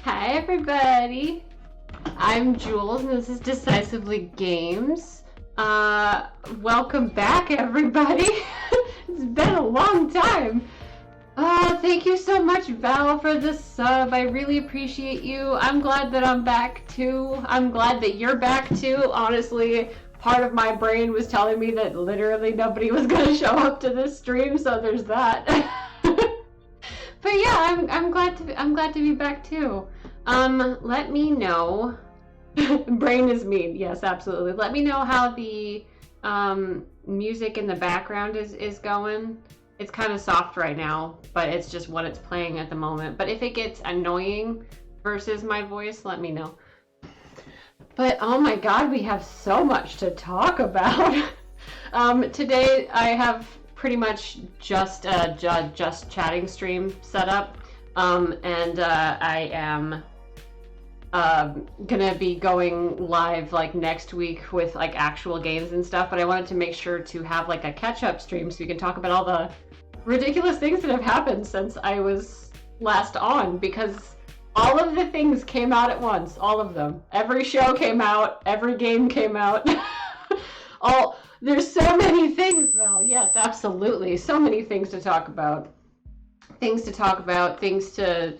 Hi everybody, I'm Jules and this is Decisively Games. Welcome back everybody. It's been a long time. Thank you so much Val for the sub, I really appreciate you. I'm glad that I'm back too. I'm glad that you're back too. Honestly, part of my brain was telling me that literally nobody was gonna show up to this stream, so there's that. But yeah, I'm glad to be back too. Let me know. Brain is mean. Yes, absolutely. Let me know how the music in the background is going. It's kind of soft right now, but it's just what it's playing at the moment. But if it gets annoying versus my voice, let me know. But oh my god, we have so much to talk about. Today I have pretty much just chatting stream set up, and I am gonna be going live like next week with like actual games and stuff, but I wanted to make sure to have like a catch-up stream so we can talk about all the ridiculous things that have happened since I was last on, because all of the things came out at once, all of them. Every show came out, every game came out. There's so many things, Val. Yes, absolutely. So many things to talk about. Things to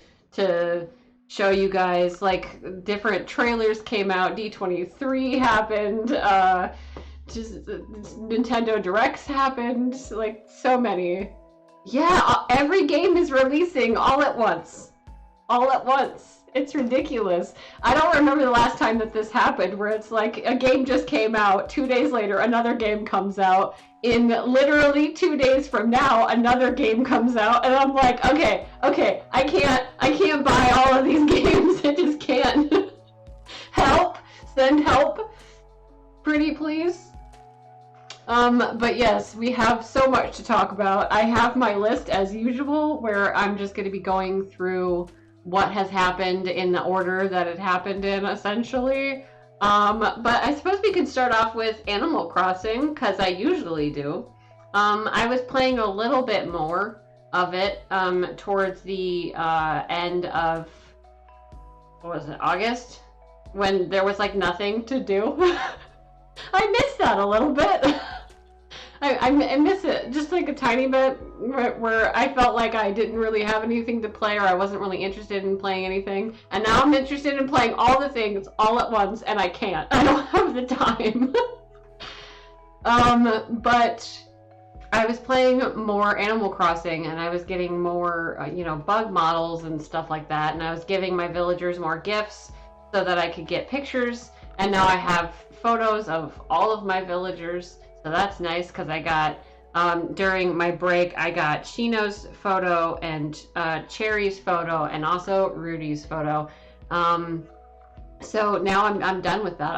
show you guys. Like, different trailers came out. D23 happened. Just Nintendo Directs happened. Like, so many. Yeah, every game is releasing all at once. All at once. It's ridiculous. I don't remember the last time that this happened, where it's like a game just came out, 2 days later another game comes out, in literally 2 days from now another game comes out, and I'm like, okay, I can't buy all of these games. I just can't. Help, send help, pretty please. But yes, we have so much to talk about. I have my list as usual, where I'm just going to be going through what has happened in the order that it happened in, essentially. But I suppose we could start off with Animal Crossing, because I usually do. I was playing a little bit more of it towards the end of, what was it, August? When there was like nothing to do. I miss that a little bit. I miss it just like a tiny bit, where I felt like I didn't really have anything to play, or I wasn't really interested in playing anything. And now I'm interested in playing all the things all at once, and I can't. I don't have the time. But I was playing more Animal Crossing, and I was getting more, bug models and stuff like that. And I was giving my villagers more gifts so that I could get pictures. And now I have photos of all of my villagers. So that's nice because I got, during my break, I got Shino's photo and Cherry's photo and also Rudy's photo. So now I'm done with that.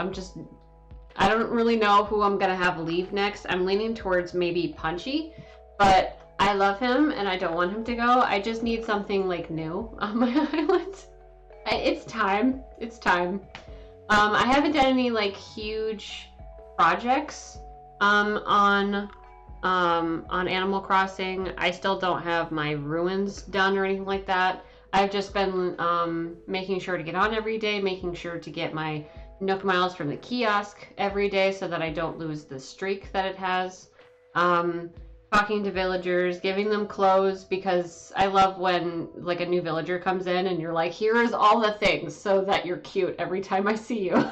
I don't really know who I'm gonna have leave next. I'm leaning towards maybe Punchy, but I love him and I don't want him to go. I just need something like new on my island. It's time. It's time. I haven't done any like huge projects on Animal Crossing. I still don't have my ruins done or anything like that. I've just been making sure to get on every day, making sure to get my Nook Miles from the kiosk every day so that I don't lose the streak that it has. Talking to villagers, giving them clothes, because I love when like a new villager comes in and you're like, here's all the things so that you're cute every time I see you.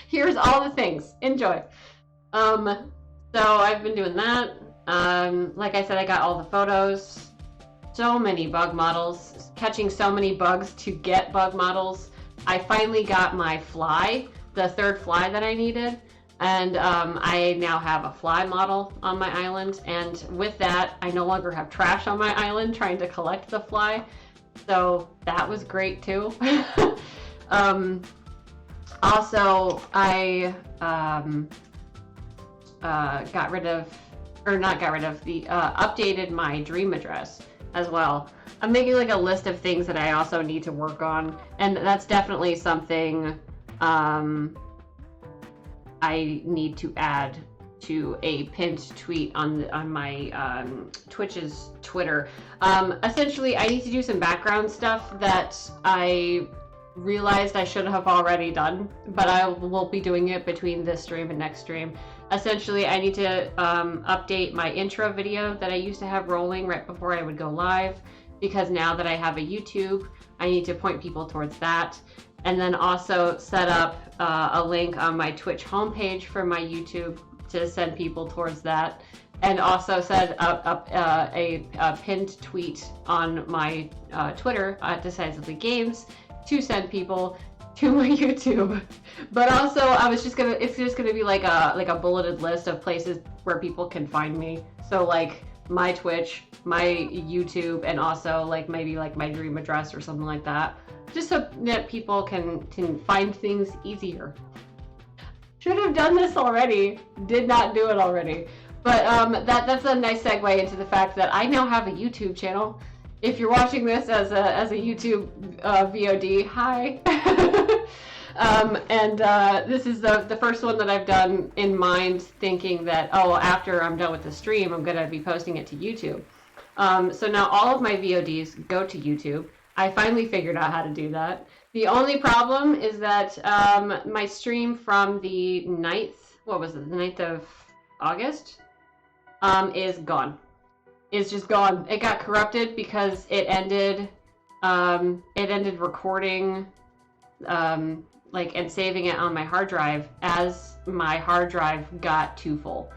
Here's all the things. Enjoy. So I've been doing that. Like I said, I got all the photos. So many bug models. Catching so many bugs to get bug models. I finally got my fly, the third fly that I needed, and I now have a fly model on my island, and with that, I no longer have trash on my island trying to collect the fly, so that was great too. Also, I updated my dream address as well. I'm making like a list of things that I also need to work on, and that's definitely something I need to add to a pinned tweet on my Twitch's Twitter. Essentially, I need to do some background stuff that I realized I should have already done, but I will be doing it between this stream and next stream. Essentially, I need to update my intro video that I used to have rolling right before I would go live, because now that I have a YouTube, I need to point people towards that. And then also set up a link on my Twitch homepage for my YouTube to send people towards that. And also set up a pinned tweet on my Twitter at Decisively Games to send people to my YouTube. But also, it's just gonna be like a bulleted list of places where people can find me. So like my Twitch, my YouTube, and also like maybe like my dream address or something like that, just so that people can find things easier. Should have done this already, did not do it already. But that's a nice segue into the fact that I now have a YouTube channel. If you're watching this as a YouTube VOD, hi. This is the first one that I've done in mind, thinking that, oh, after I'm done with the stream, I'm gonna be posting it to YouTube. So now all of my VODs go to YouTube. I finally figured out how to do that. The only problem is that my stream from the 9th, the 9th of August, is gone. It's just gone. It got corrupted because it ended recording and saving it on my hard drive as my hard drive got too full.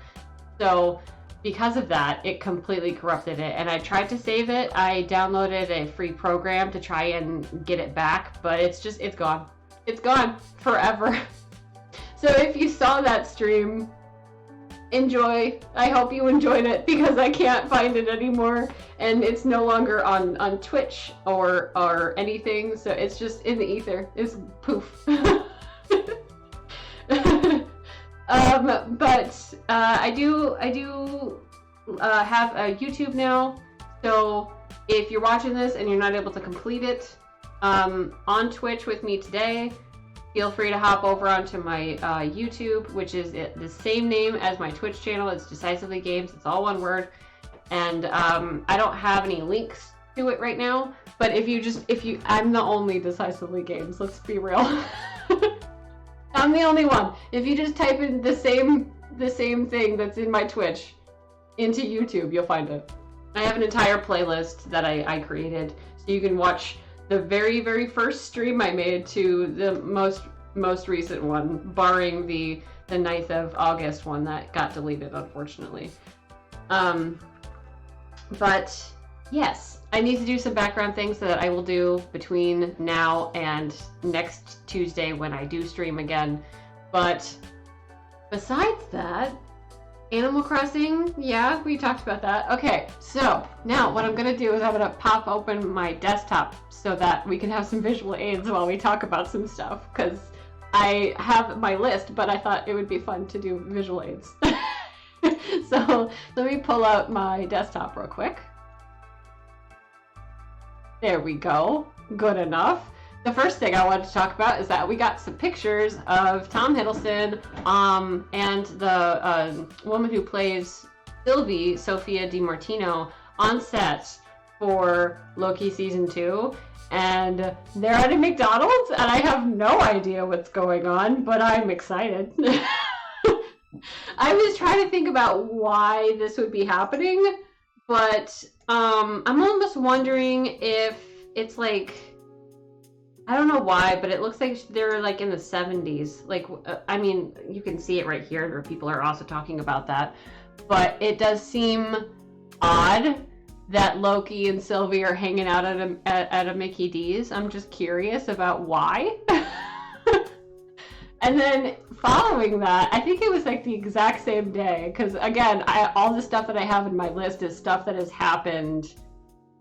So because of that, it completely corrupted it. And I tried to save it. I downloaded a free program to try and get it back, but it's gone. It's gone forever. So if you saw that stream, enjoy. I hope you enjoyed it, because I can't find it anymore, and it's no longer on Twitch or anything, so it's just in the ether. It's poof. I do have a YouTube now, so if you're watching this and you're not able to complete it on Twitch with me today, feel free to hop over onto my YouTube, which is the same name as my Twitch channel. It's Decisively Games. It's all one word. And I don't have any links to it right now, but I'm the only Decisively Games, let's be real. I'm the only one. If you just type in the same thing that's in my Twitch into YouTube, you'll find it. I have an entire playlist that I created, so you can watch the very, very first stream I made to the most recent one, barring the 9th of August one that got deleted, unfortunately. But yes, I need to do some background things that I will do between now and next Tuesday when I do stream again. But besides that, Animal Crossing, yeah, we talked about that. Okay, so now what I'm gonna do is I'm gonna pop open my desktop so that we can have some visual aids while we talk about some stuff, because I have my list, but I thought it would be fun to do visual aids. So let me pull out my desktop real quick. There we go. Good enough. The first thing I wanted to talk about is that we got some pictures of Tom Hiddleston and the woman who plays Sylvie, Sophia DiMartino, on set for Loki Season 2. And they're at a McDonald's, and I have no idea what's going on, but I'm excited. I was trying to think about why this would be happening, but I'm almost wondering if it's like, I don't know why, but it looks like they're like in the 70s. Like, I mean, you can see it right here, where people are also talking about that, but it does seem odd that Loki and Sylvie are hanging out at a Mickey D's. I'm just curious about why. And then following that, I think it was like the exact same day, because again, all the stuff that I have in my list is stuff that has happened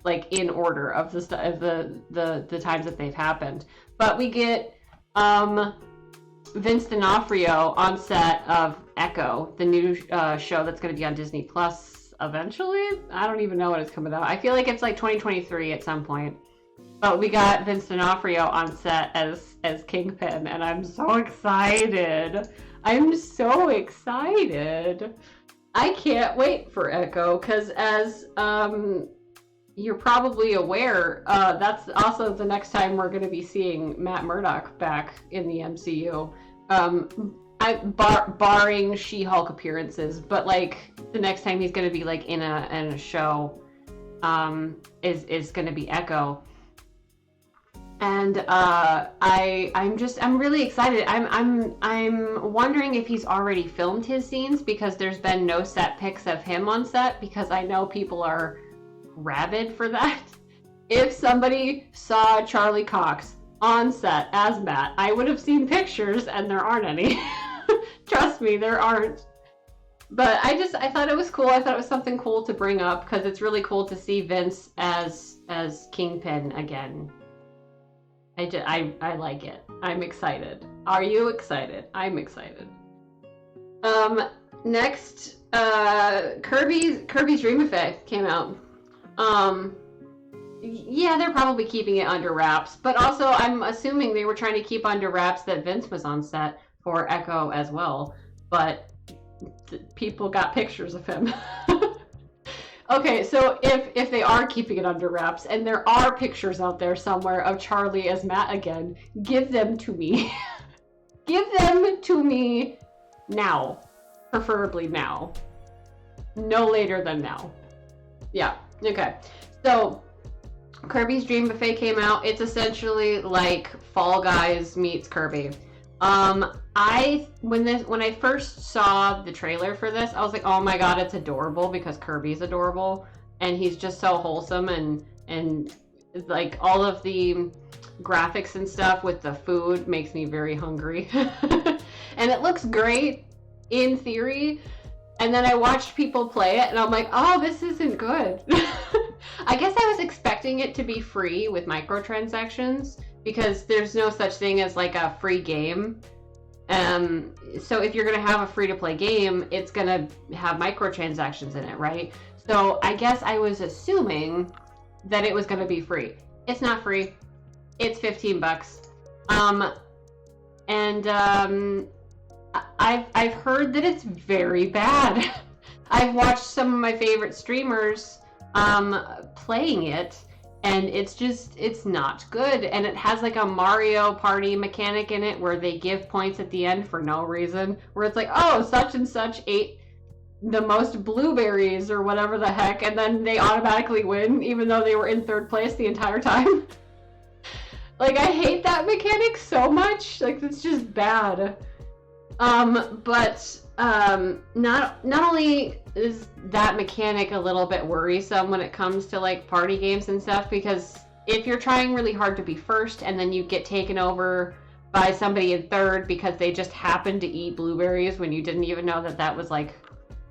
like in order of the times that they've happened. But we get Vince D'Onofrio on set of Echo, the new show that's going to be on Disney Plus eventually. I don't even know when it's coming out. I feel like it's like 2023 at some point. But we got Vince D'Onofrio on set as Kingpin, and I'm so excited. I'm so excited. I can't wait for Echo, because as you're probably aware, that's also the next time we're going to be seeing Matt Murdock back in the MCU. Barring She-Hulk appearances, but like the next time he's going to be like in a show is going to be Echo. And I'm really excited. I'm wondering if he's already filmed his scenes, because there's been no set pics of him on set, because I know people are rabid for that. If somebody saw Charlie Cox on set as Matt, I would have seen pictures, and there aren't any. Trust me, there aren't. But I thought it was cool. I thought it was something cool to bring up, because it's really cool to see Vince as Kingpin again. I like it. I'm excited. Are you excited? I'm excited. Next, Kirby's Dream of Faith came out. Yeah, they're probably keeping it under wraps, but also I'm assuming they were trying to keep under wraps that Vince was on set for Echo as well, but people got pictures of him. Okay, so if they are keeping it under wraps, and there are pictures out there somewhere of Charlie as Matt again, give them to me. Give them to me now. Preferably now. No later than now. Yeah, okay. So, Kirby's Dream Buffet came out. It's essentially like Fall Guys meets Kirby. When I first saw the trailer for this, I was like, oh my god, it's adorable, because Kirby's adorable, and he's just so wholesome, and like all of the graphics and stuff with the food makes me very hungry. And it looks great in theory, and then I watched people play it, and I'm like, oh, this isn't good. I guess I was expecting it to be free with microtransactions, because there's no such thing as like a free game. So if you're going to have a free-to-play game, it's going to have microtransactions in it, right? So I guess I was assuming that it was going to be free. It's not free. It's $15. I've heard that it's very bad. I've watched some of my favorite streamers playing it, and it's not good. And it has like a Mario Party mechanic in it where they give points at the end for no reason, where it's like, oh, such and such ate the most blueberries or whatever the heck, and then they automatically win even though they were in third place the entire time. Like, I hate that mechanic so much. Like, it's just bad. But not only is that mechanic a little bit worrisome when it comes to like party games and stuff, because if you're trying really hard to be first and then you get taken over by somebody in third because they just happened to eat blueberries when you didn't even know that that was like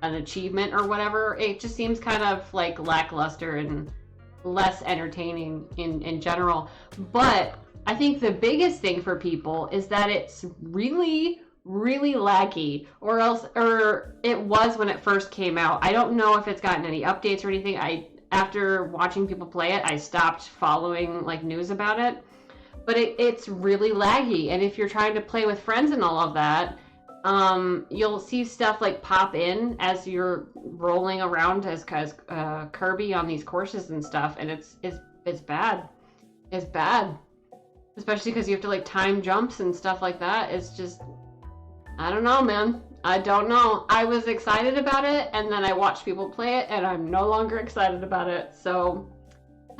an achievement or whatever, it just seems kind of like lackluster and less entertaining in general. But I think the biggest thing for people is that it's really laggy, or it was when it first came out. I don't know if it's gotten any updates or anything. After watching people play it, I stopped following like news about it. But it's really laggy, and if you're trying to play with friends and all of that, you'll see stuff like pop in as you're rolling around as Kirby on these courses and stuff, and it's bad. It's bad, especially because you have to like time jumps and stuff like that. It's just, I don't know, man. I don't know. I was excited about it, and then I watched people play it, and I'm no longer excited about it. So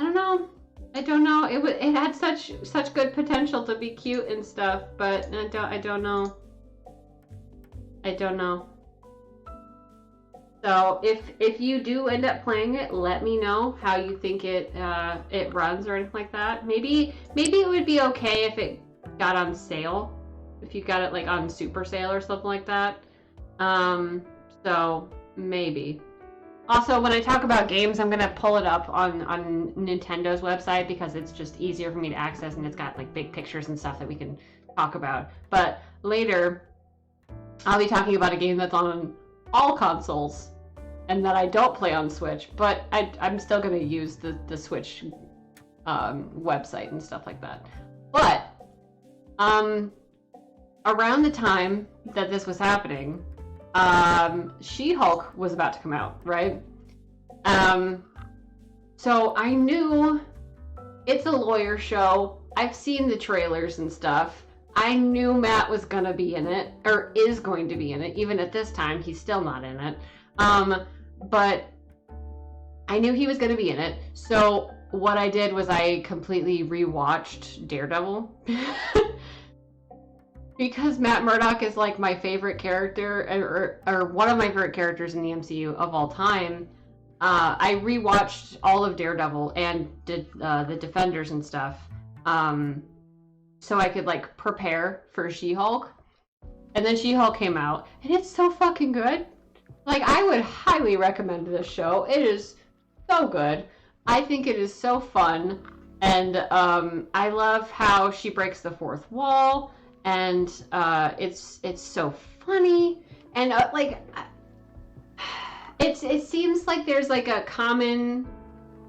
I don't know. It had such good potential to be cute and stuff, but I don't know. So if you do end up playing it, let me know how you think it runs or anything like that. Maybe it would be okay if it got on sale, if you got it like on super sale or something like that. So maybe. Also, when I talk about games, I'm gonna pull it up on Nintendo's website because it's just easier for me to access, and it's got like big pictures and stuff that we can talk about. But later, I'll be talking about a game that's on all consoles and that I don't play on Switch, but I'm still gonna use the Switch website and stuff like that. But around the time that this was happening, She-Hulk was about to come out, right? So I knew it's a lawyer show. I've seen the trailers and stuff. I knew Matt was gonna be in it, or is going to be in it. Even at this time, he's still not in it. But I knew he was gonna be in it. So what I did was I completely rewatched Daredevil. Because Matt Murdock is like my favorite character, or one of my favorite characters in the MCU of all time. I rewatched all of Daredevil and did the Defenders and stuff, so I could like prepare for She-Hulk. And then She-Hulk came out, and it's so fucking good. Like, I would highly recommend this show. It is so good. I think it is so fun, and I love how she breaks the fourth wall. And it's so funny, and it seems like there's like a common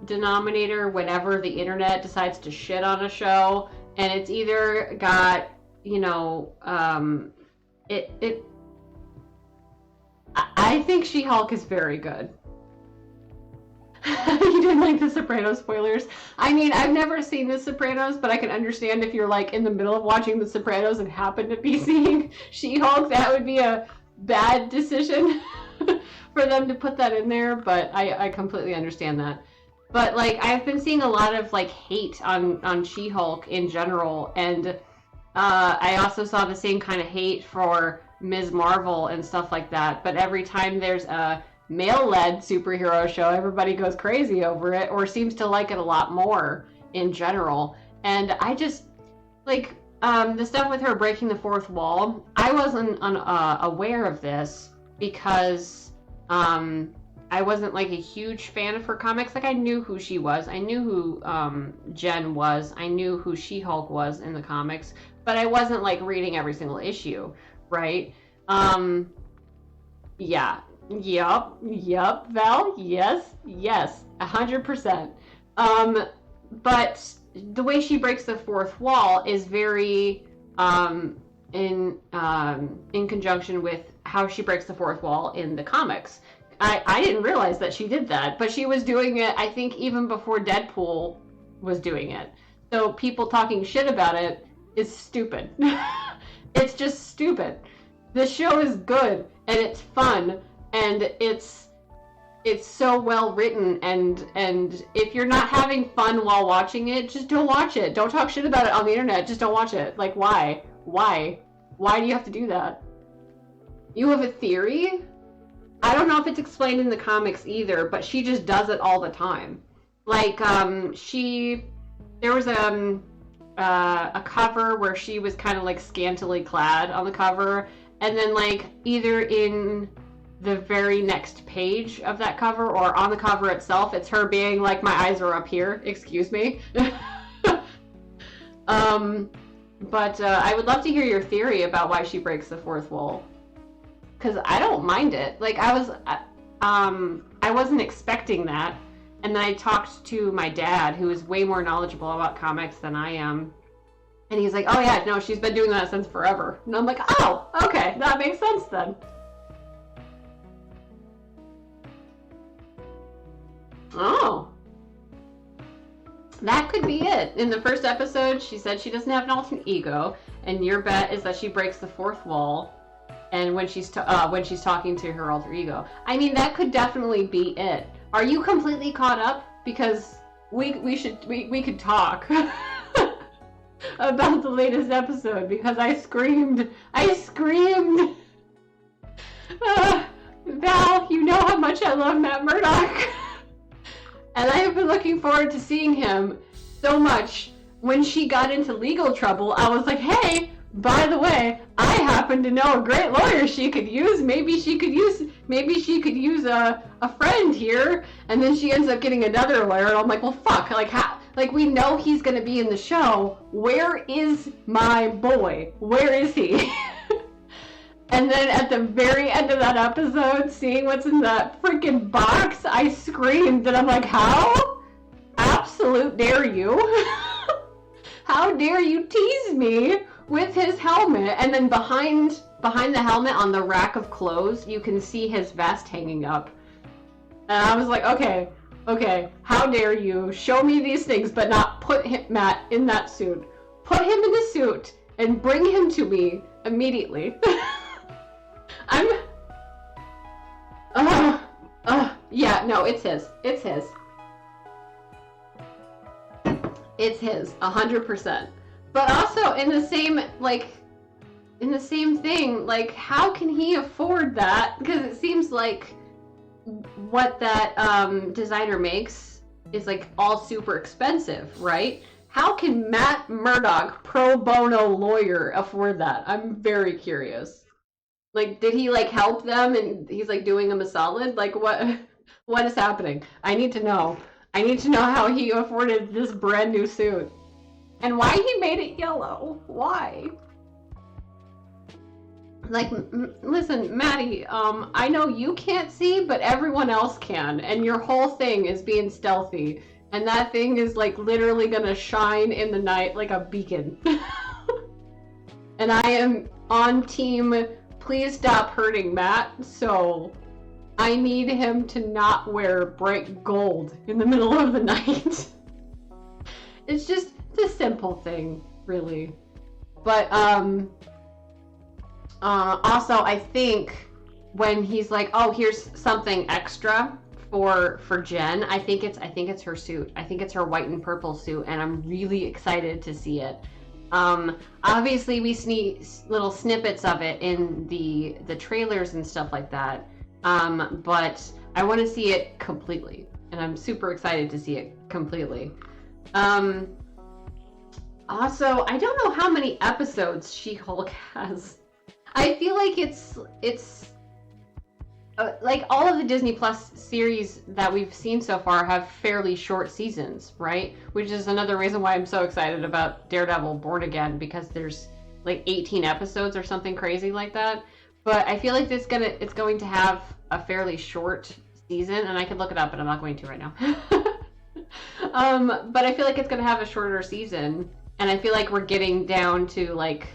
denominator whenever the internet decides to shit on a show, and it's either got, you know, I think She-Hulk is very good. You didn't like the Sopranos spoilers? I mean, I've never seen the Sopranos, but I can understand if you're like in the middle of watching the Sopranos and happen to be seeing She-Hulk, that would be a bad decision for them to put that in there, but I completely understand that. But like, I've been seeing a lot of like hate on She-Hulk in general, and I also saw the same kind of hate for Ms. Marvel and stuff like that, but every time there's a male-led superhero show, everybody goes crazy over it, or seems to like it a lot more in general. And I just like the stuff with her breaking the fourth wall. I wasn't aware of this because I wasn't like a huge fan of her comics. Like, I knew who she was, I knew who Jen was, I knew who She-Hulk was in the comics, but I wasn't like reading every single issue, right? Yeah. Yup, Val. Yes, 100%. But the way she breaks the fourth wall is very in conjunction with how she breaks the fourth wall in the comics. I didn't realize that she did that, but she was doing it, I think, even before Deadpool was doing it. So people talking shit about it is stupid. It's just stupid. The show is good, and it's fun, and it's so well written, and if you're not having fun while watching it, just don't watch it. Don't talk shit about it on the internet. Just don't watch it. Like, why do you have to do that? You have a theory? I don't know if it's explained in the comics either, but she just does it all the time. Like, there was a cover where she was kind of like scantily clad on the cover, and then like either in the very next page of that cover or on the cover itself, it's her being like, my eyes are up here, excuse me. But I would love to hear your theory about why she breaks the fourth wall. Because I don't mind it. Like, I wasn't expecting that. And then I talked to my dad, who is way more knowledgeable about comics than I am. And he's like, oh yeah, no, she's been doing that since forever. And I'm like, oh, okay, that makes sense then. Oh. That could be it. In the first episode, she said she doesn't have an alternate ego, and your bet is that she breaks the fourth wall, and when she's talking to her alter ego. I mean, that could definitely be it. Are you completely caught up? Because we could talk about the latest episode, because I screamed. Val, you know how much I love Matt Murdock. And I have been looking forward to seeing him so much. When she got into legal trouble, I was like, hey, by the way, I happen to know a great lawyer she could use. Maybe she could use a friend here. And then she ends up getting another lawyer, and I'm like, well, fuck, like how? Like, we know he's gonna be in the show. Where is my boy? Where is he? And then at the very end of that episode, seeing what's in that freaking box, I screamed, and I'm like, how? Absolute dare you? How dare you tease me with his helmet? And then behind the helmet on the rack of clothes, you can see his vest hanging up. And I was like, okay, how dare you show me these things, but not put Matt in that suit. Put him in the suit and bring him to me immediately. Yeah, no, it's his. It's his, 100%. But also in the same thing, like, how can he afford that? Because it seems like what that designer makes is like all super expensive, right? How can Matt Murdock, pro bono lawyer, afford that? I'm very curious. Like, did he like help them and he's like doing them a solid? Like, what is happening? I need to know. I need to know how he afforded this brand new suit. And why he made it yellow. Why? Like, listen, Maddie, I know you can't see, but everyone else can. And your whole thing is being stealthy. And that thing is like literally gonna shine in the night like a beacon. And I am on team, please stop hurting Matt, so I need him to not wear bright gold in the middle of the night. It's just a simple thing, really. But also, I think when he's like, "Oh, here's something extra for Jen," I think it's her suit. I think it's her white and purple suit, and I'm really excited to see it. Obviously, we see little snippets of it in the trailers and stuff like that. But I want to see it completely, and I'm super excited to see it completely. Also, I don't know how many episodes She-Hulk has. I feel like it's like all of the Disney Plus series that we've seen so far have fairly short seasons, right? Which is another reason why I'm so excited about Daredevil Born Again, because there's like 18 episodes or something crazy like that. But I feel like it's going to have a fairly short season, and I could look it up, but I'm not going to right now. But I feel like it's going to have a shorter season, and I feel like we're getting down to like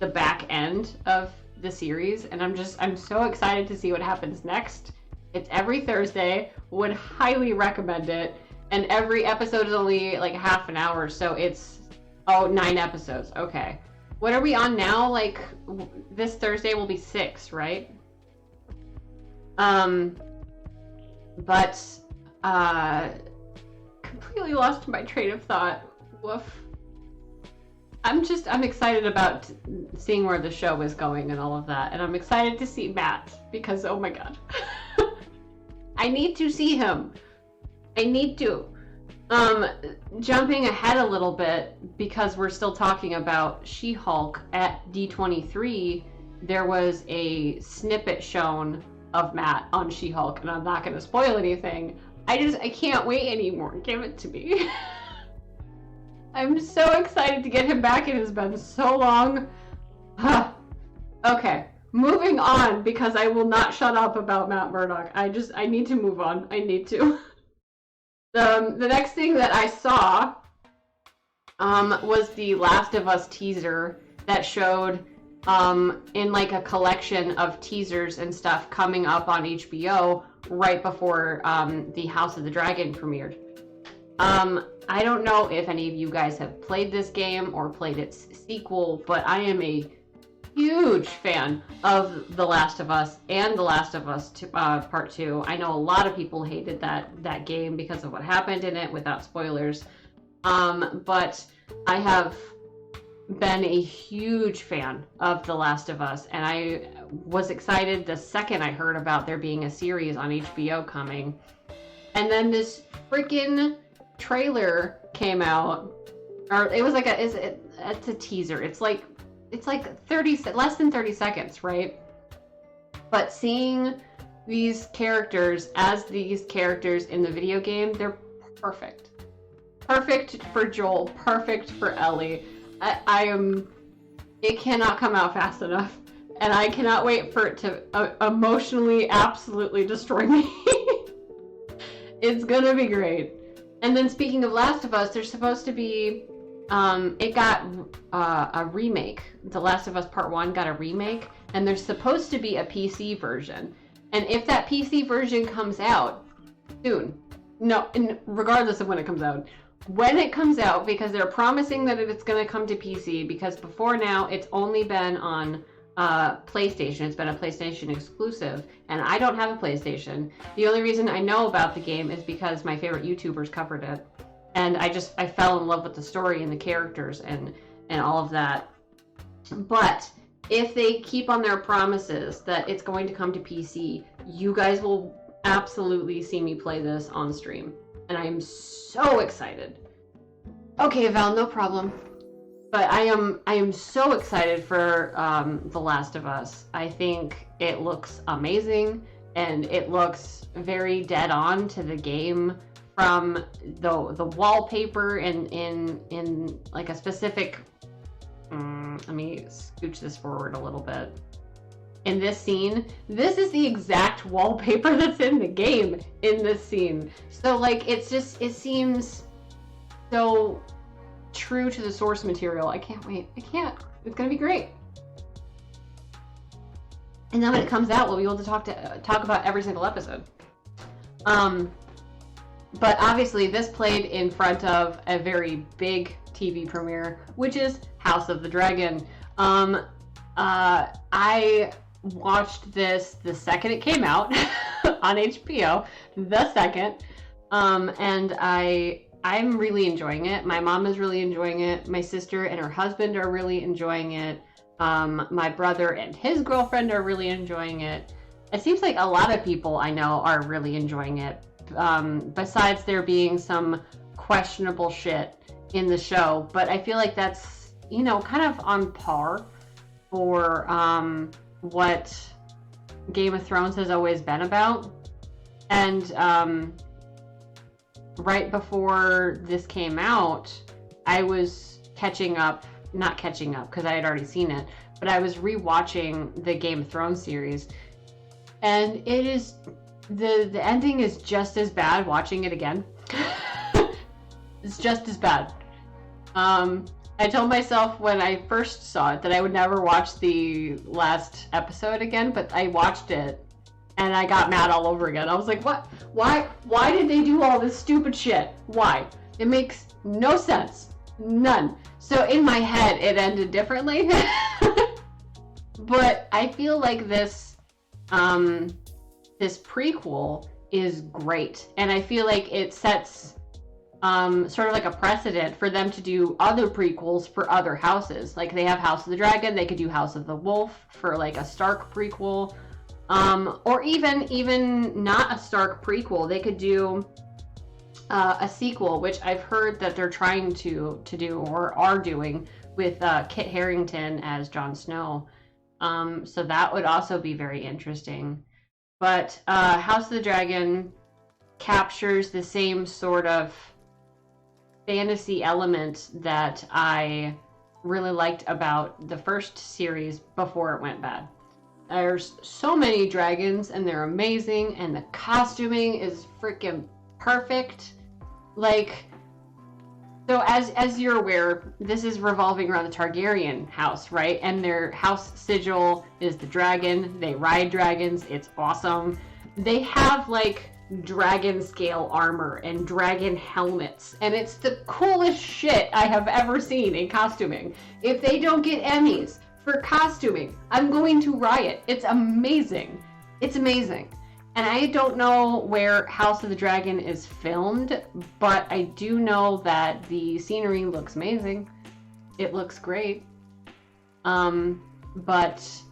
the back end of the series, and I'm so excited to see what happens next. It's every Thursday, would highly recommend it, and every episode is only like half an hour, so it's 9 episodes. Okay, what are we on now? Like, this Thursday will be 6, right? But completely lost my train of thought. Woof. I'm excited about seeing where the show is going and all of that. And I'm excited to see Matt because, oh my God. I need to see him. I need to. Jumping ahead a little bit, because we're still talking about She-Hulk, at D23, there was a snippet shown of Matt on She-Hulk, and I'm not going to spoil anything. I can't wait anymore. Give it to me. I'm so excited to get him back. It has been so long. Okay, moving on, because I will not shut up about Matt Murdock. I need to move on. I need to. The next thing that I saw was the Last of Us teaser that showed in like a collection of teasers and stuff coming up on HBO right before the House of the Dragon premiered. I don't know if any of you guys have played this game or played its sequel, but I am a huge fan of The Last of Us and The Last of Us Part 2. I know a lot of people hated that game because of what happened in it, without spoilers. But I have been a huge fan of The Last of Us, and I was excited the second I heard about there being a series on HBO coming. And then this freaking trailer came out, or it was like it's a teaser. It's like 30, less than 30 seconds, right? But seeing these characters as these characters in the video game, they're perfect. Perfect for Joel, perfect for Ellie. It cannot come out fast enough. And I cannot wait for it to emotionally, absolutely destroy me. It's gonna be great. And then speaking of Last of Us, there's supposed to be, it got a remake. The Last of Us Part 1 got a remake, and there's supposed to be a PC version. And if that PC version comes out soon, no, regardless of when it comes out, because they're promising that it's going to come to PC, because before now it's only been on PlayStation. It's been a PlayStation exclusive, and I don't have a PlayStation. The only reason I know about the game is because my favorite YouTubers covered it, and I fell in love with the story and the characters and all of that. But if they keep on their promises that it's going to come to PC, you guys will absolutely see me play this on stream, and I am so excited. Okay, Val, no problem. But I am so excited for The Last of Us. I think it looks amazing, and it looks very dead on to the game, from the wallpaper in like a specific. Let me scooch this forward a little bit. In this scene, this is the exact wallpaper that's in the game in this scene. So like it seems so true to the source material. I can't wait. It's gonna be great. And then when it comes out, we'll be able to talk about every single episode. But obviously this played in front of a very big TV premiere, which is House of the Dragon. I watched this the second it came out on HBO, the second, and I'm really enjoying it. My mom is really enjoying it. My sister and her husband are really enjoying it. My brother and his girlfriend are really enjoying it. It seems like a lot of people I know are really enjoying it. Besides there being some questionable shit in the show, but I feel like that's, kind of on par for what Game of Thrones has always been about. And right before this came out, I was not catching up because I had already seen it, but I was rewatching the Game of Thrones series, and it is the ending is just as bad watching it again. It's just as bad. I told myself when I first saw it that I would never watch the last episode again, but I watched it and I got mad all over again. I was like, what? Why did they do all this stupid shit? Why? It makes no sense. None. So in my head, it ended differently. But I feel like this prequel is great. And I feel like it sets sort of like a precedent for them to do other prequels for other houses. Like they have House of the Dragon, they could do House of the Wolf for like a Stark prequel, or even not a Stark prequel. They could do a sequel, which I've heard that they're trying to do or are doing with Kit Harington as Jon Snow. So that would also be very interesting. But House of the Dragon captures the same sort of fantasy element that I really liked about the first series before it went bad. There's so many dragons and they're amazing and the costuming is freaking perfect. Like, so as you're aware, this is revolving around the Targaryen house, right? And their house sigil is the dragon. They ride dragons. It's awesome. They have like dragon scale armor and dragon helmets, and it's the coolest shit I have ever seen in costuming. If they don't get Emmys for costuming, I'm going to riot. It's amazing. It's amazing. And I don't know where House of the Dragon is filmed, but I do know that the scenery looks amazing. It looks great. But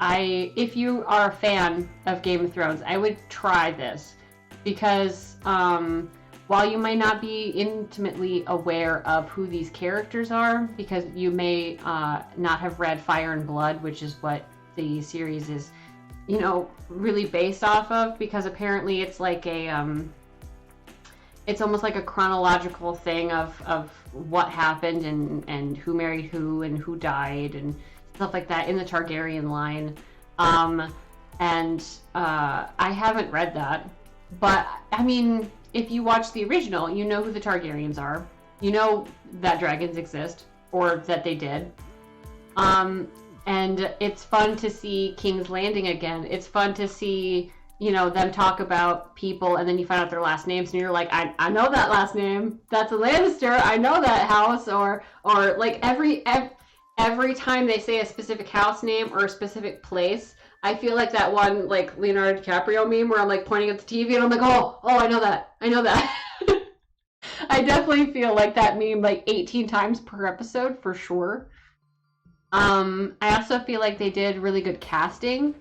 if you are a fan of Game of Thrones, I would try this. Because while you might not be intimately aware of who these characters are, because you may not have read Fire and Blood, which is what the series is, you know, really based off of, because apparently it's like it's almost like a chronological thing of what happened and who married who and who died and stuff like that in the Targaryen line. And I haven't read that. But, I mean, if you watch the original, you know who the Targaryens are. You know that dragons exist, or that they did. And it's fun to see King's Landing again. It's fun to see, you know, them talk about people, and then you find out their last names, and you're like, I know that last name. That's a Lannister. I know that house. Or like, every time they say a specific house name or a specific place, I feel like that one, like, Leonardo DiCaprio meme where I'm, like, pointing at the TV and I'm like, oh, I know that. I definitely feel like that meme, like, 18 times per episode, for sure. I also feel like they did really good casting.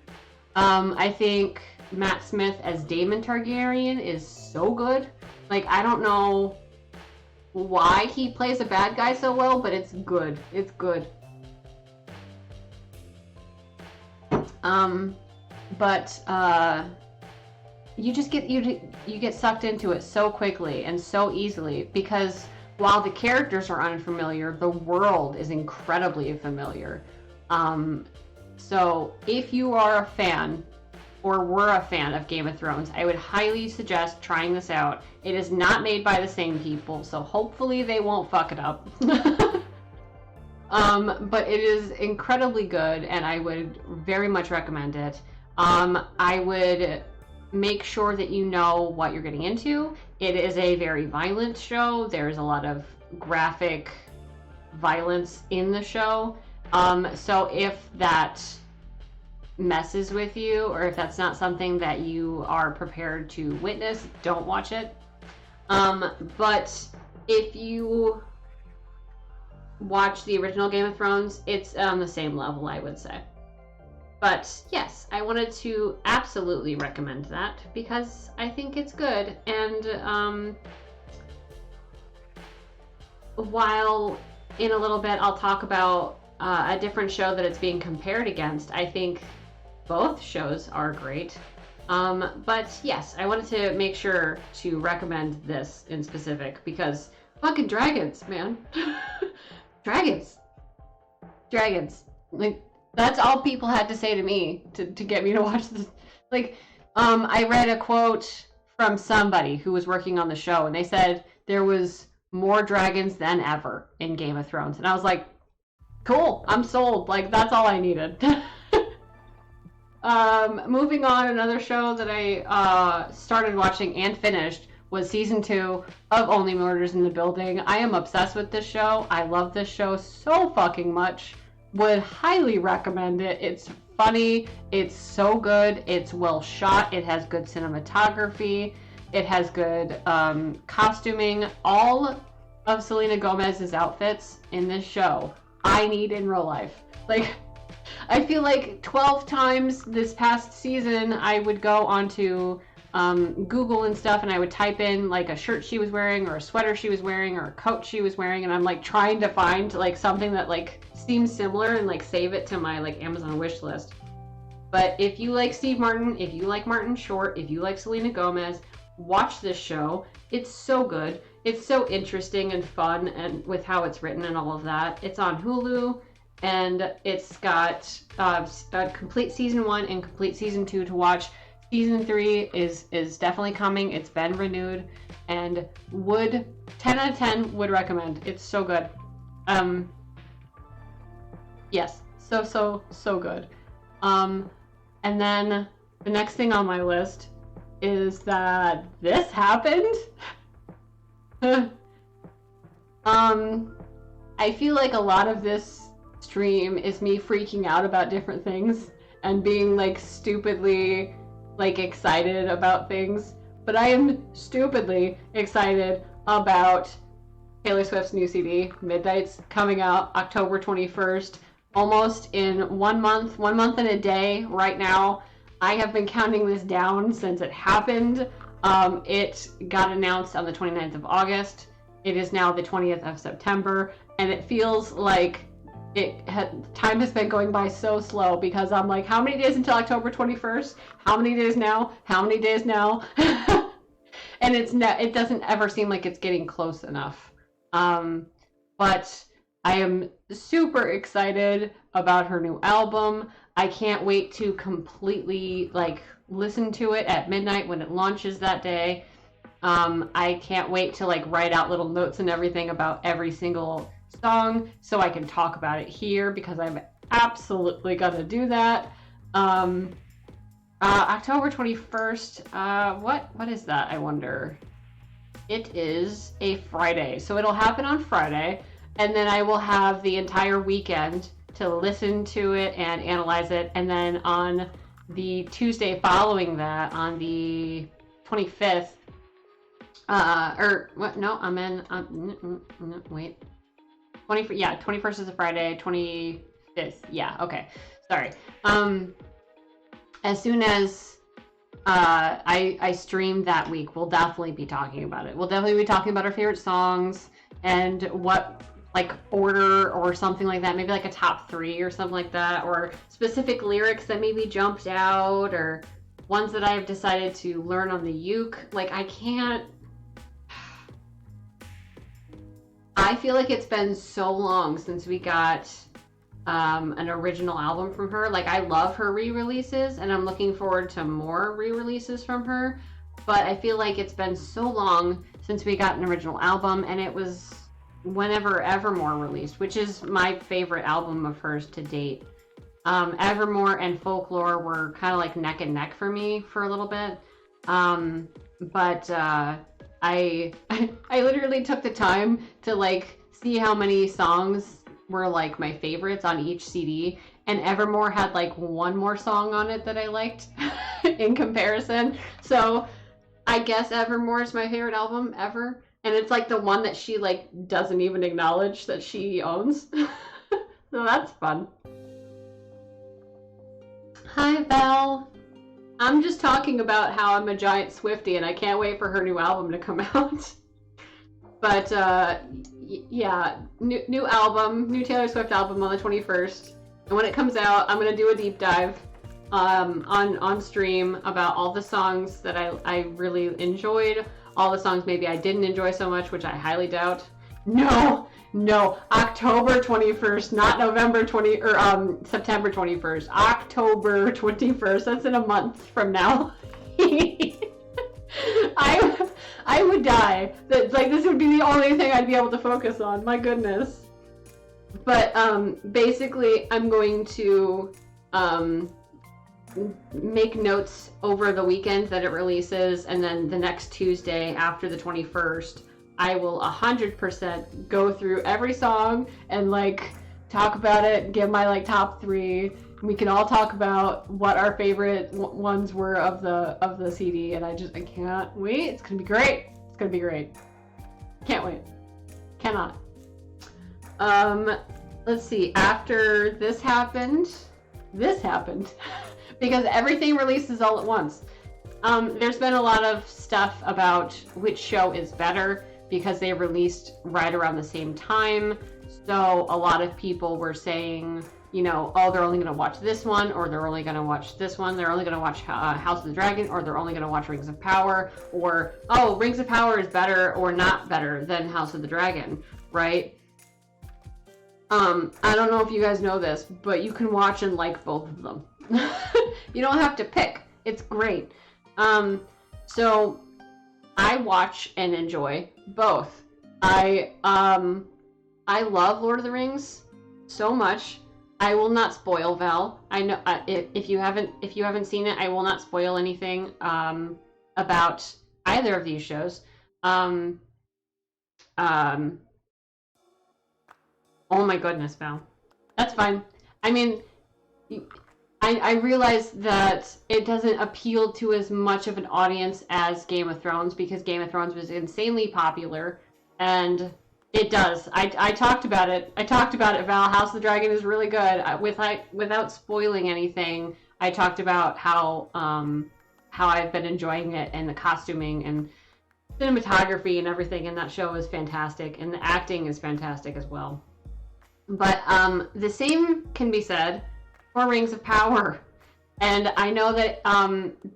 I think Matt Smith as Daemon Targaryen is so good. Like, I don't know why he plays a bad guy so well, but it's good. It's good. But you just get sucked into it so quickly and so easily, because while the characters are unfamiliar, the world is incredibly familiar. So if you are a fan or were a fan of Game of Thrones, I would highly suggest trying this out. It is not made by the same people, so hopefully they won't fuck it up. But it is incredibly good, and I would very much recommend it. I would make sure that you know what you're getting into. It is a very violent show. There's a lot of graphic violence in the show. So if that messes with you, or if that's not something that you are prepared to witness, don't watch it. But if you watch the original Game of Thrones, it's on the same level, I would say. But yes, I wanted to absolutely recommend that because I think it's good. And while in a little bit I'll talk about a different show that it's being compared against, I think both shows are great. But yes, I wanted to make sure to recommend this in specific because fucking dragons, man. Dragons. Like, that's all people had to say to me to get me to watch this. Like, I read a quote from somebody who was working on the show, and they said there was more dragons than ever in Game of Thrones. And I was like, cool, I'm sold. Like, that's all I needed. Moving on, another show that I started watching and finished was season 2 of Only Murders in the Building. I am obsessed with this show. I love this show so fucking much. Would highly recommend it. It's funny. It's so good. It's well shot. It has good cinematography. It has good costuming. All of Selena Gomez's outfits in this show, I need in real life. Like, I feel like 12 times this past season, I would go onto Google and stuff, and I would type in like a shirt she was wearing, or a sweater she was wearing, or a coat she was wearing, and I'm like trying to find like something that like seems similar and like save it to my like Amazon wish list. But if you like Steve Martin, if you like Martin Short, if you like Selena Gomez, watch this show. It's so good. It's so interesting and fun, and with how it's written and all of that. It's on Hulu, and it's got a complete season 1 and complete season 2 to watch. Season 3 is definitely coming. It's been renewed, and 10 out of 10 would recommend. It's so good. Yes, so good. And then the next thing on my list is that this happened. I feel like a lot of this stream is me freaking out about different things and being like stupidly like excited about things, but I am stupidly excited about Taylor Swift's new CD, Midnight's, coming out October 21st, almost in 1 month and a day right now. I have been counting this down since it happened. It got announced on the 29th of August. It is now the 20th of September, and it feels like time has been going by so slow, because I'm like, how many days until October 21st? How many days now? How many days now? And it doesn't ever seem like it's getting close enough. But I am super excited about her new album. I can't wait to completely like listen to it at midnight when it launches that day. I can't wait to like write out little notes and everything about every single song so I can talk about it here, because I'm absolutely gonna do that. October 21st, what is that, I wonder? It is a Friday, so it'll happen on Friday, and then I will have the entire weekend to listen to it and analyze it, and then on the Tuesday following that, on the 25th, wait. 21st is a Friday, 25th, yeah, okay, sorry. As soon as I stream that week, we'll definitely be talking about it. We'll definitely be talking about our favorite songs and what like order or something like that, maybe like a top 3 or something like that, or specific lyrics that maybe jumped out, or ones that I've decided to learn on the uke. Like, I feel like it's been so long since we got an original album from her. Like, I love her re-releases, and I'm looking forward to more re-releases from her, but I feel like it's been so long since we got an original album, and it was whenever Evermore released, which is my favorite album of hers to date. Evermore and Folklore were kind of like neck and neck for me for a little bit, but I literally took the time to like see how many songs were like my favorites on each CD, and Evermore had like one more song on it that I liked in comparison. So I guess Evermore is my favorite album ever, and it's like the one that she like doesn't even acknowledge that she owns. So that's fun. Hi Val. I'm just talking about how I'm a giant Swiftie and I can't wait for her new album to come out. But yeah, new album, new Taylor Swift album on the 21st. And when it comes out, I'm gonna do a deep dive on stream about all the songs that I really enjoyed, all the songs maybe I didn't enjoy so much, which I highly doubt. No, October 21st, not November 20 or September 21st. October 21st. That's in a month from now. I would die. That like this would be the only thing I'd be able to focus on. My goodness. But basically, I'm going to make notes over the weekend that it releases, and then the next Tuesday after the 21st, I will 100% go through every song and like talk about it, give my like top 3, We can all talk about what our favorite ones were of the CD, and I can't wait. It's gonna be great. It's gonna be great. Can't wait. Cannot. Let's see. After this happened, because everything releases all at once. There's been a lot of stuff about which show is better because they released right around the same time. So a lot of people were saying, you know, oh, they're only going to watch this one, or they're only going to watch this one. They're only going to watch House of the Dragon, or they're only going to watch Rings of Power, or, oh, Rings of Power is better or not better than House of the Dragon, right? I don't know if you guys know this, but you can watch and like both of them. You don't have to pick. It's great. So I watch and enjoy both. I love Lord of the Rings so much. I will not spoil Val. I know if you haven't seen it, I will not spoil anything about either of these shows. Oh my goodness, Val. That's fine. I mean, I realize that it doesn't appeal to as much of an audience as Game of Thrones because Game of Thrones was insanely popular, and it does. I talked about it. Val. House of the Dragon is really good. Without spoiling anything, I talked about how I've been enjoying it, and the costuming and cinematography and everything in that show is fantastic, and the acting is fantastic as well. But the same can be said for Rings of Power. And I know that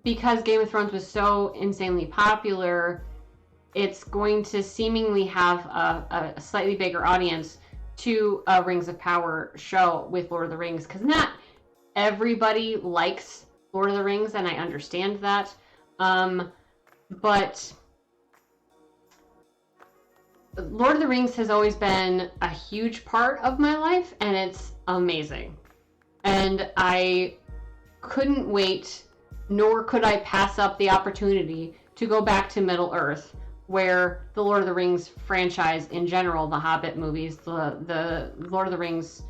because Game of Thrones was so insanely popular, it's going to seemingly have a slightly bigger audience to a Rings of Power show with Lord of the Rings, because not everybody likes Lord of the Rings, and I understand that. But Lord of the Rings has always been a huge part of my life, and it's amazing. And I couldn't wait, nor could I pass up the opportunity to go back to Middle-earth, where the Lord of the Rings franchise in general, the Hobbit movies, the Lord of the Rings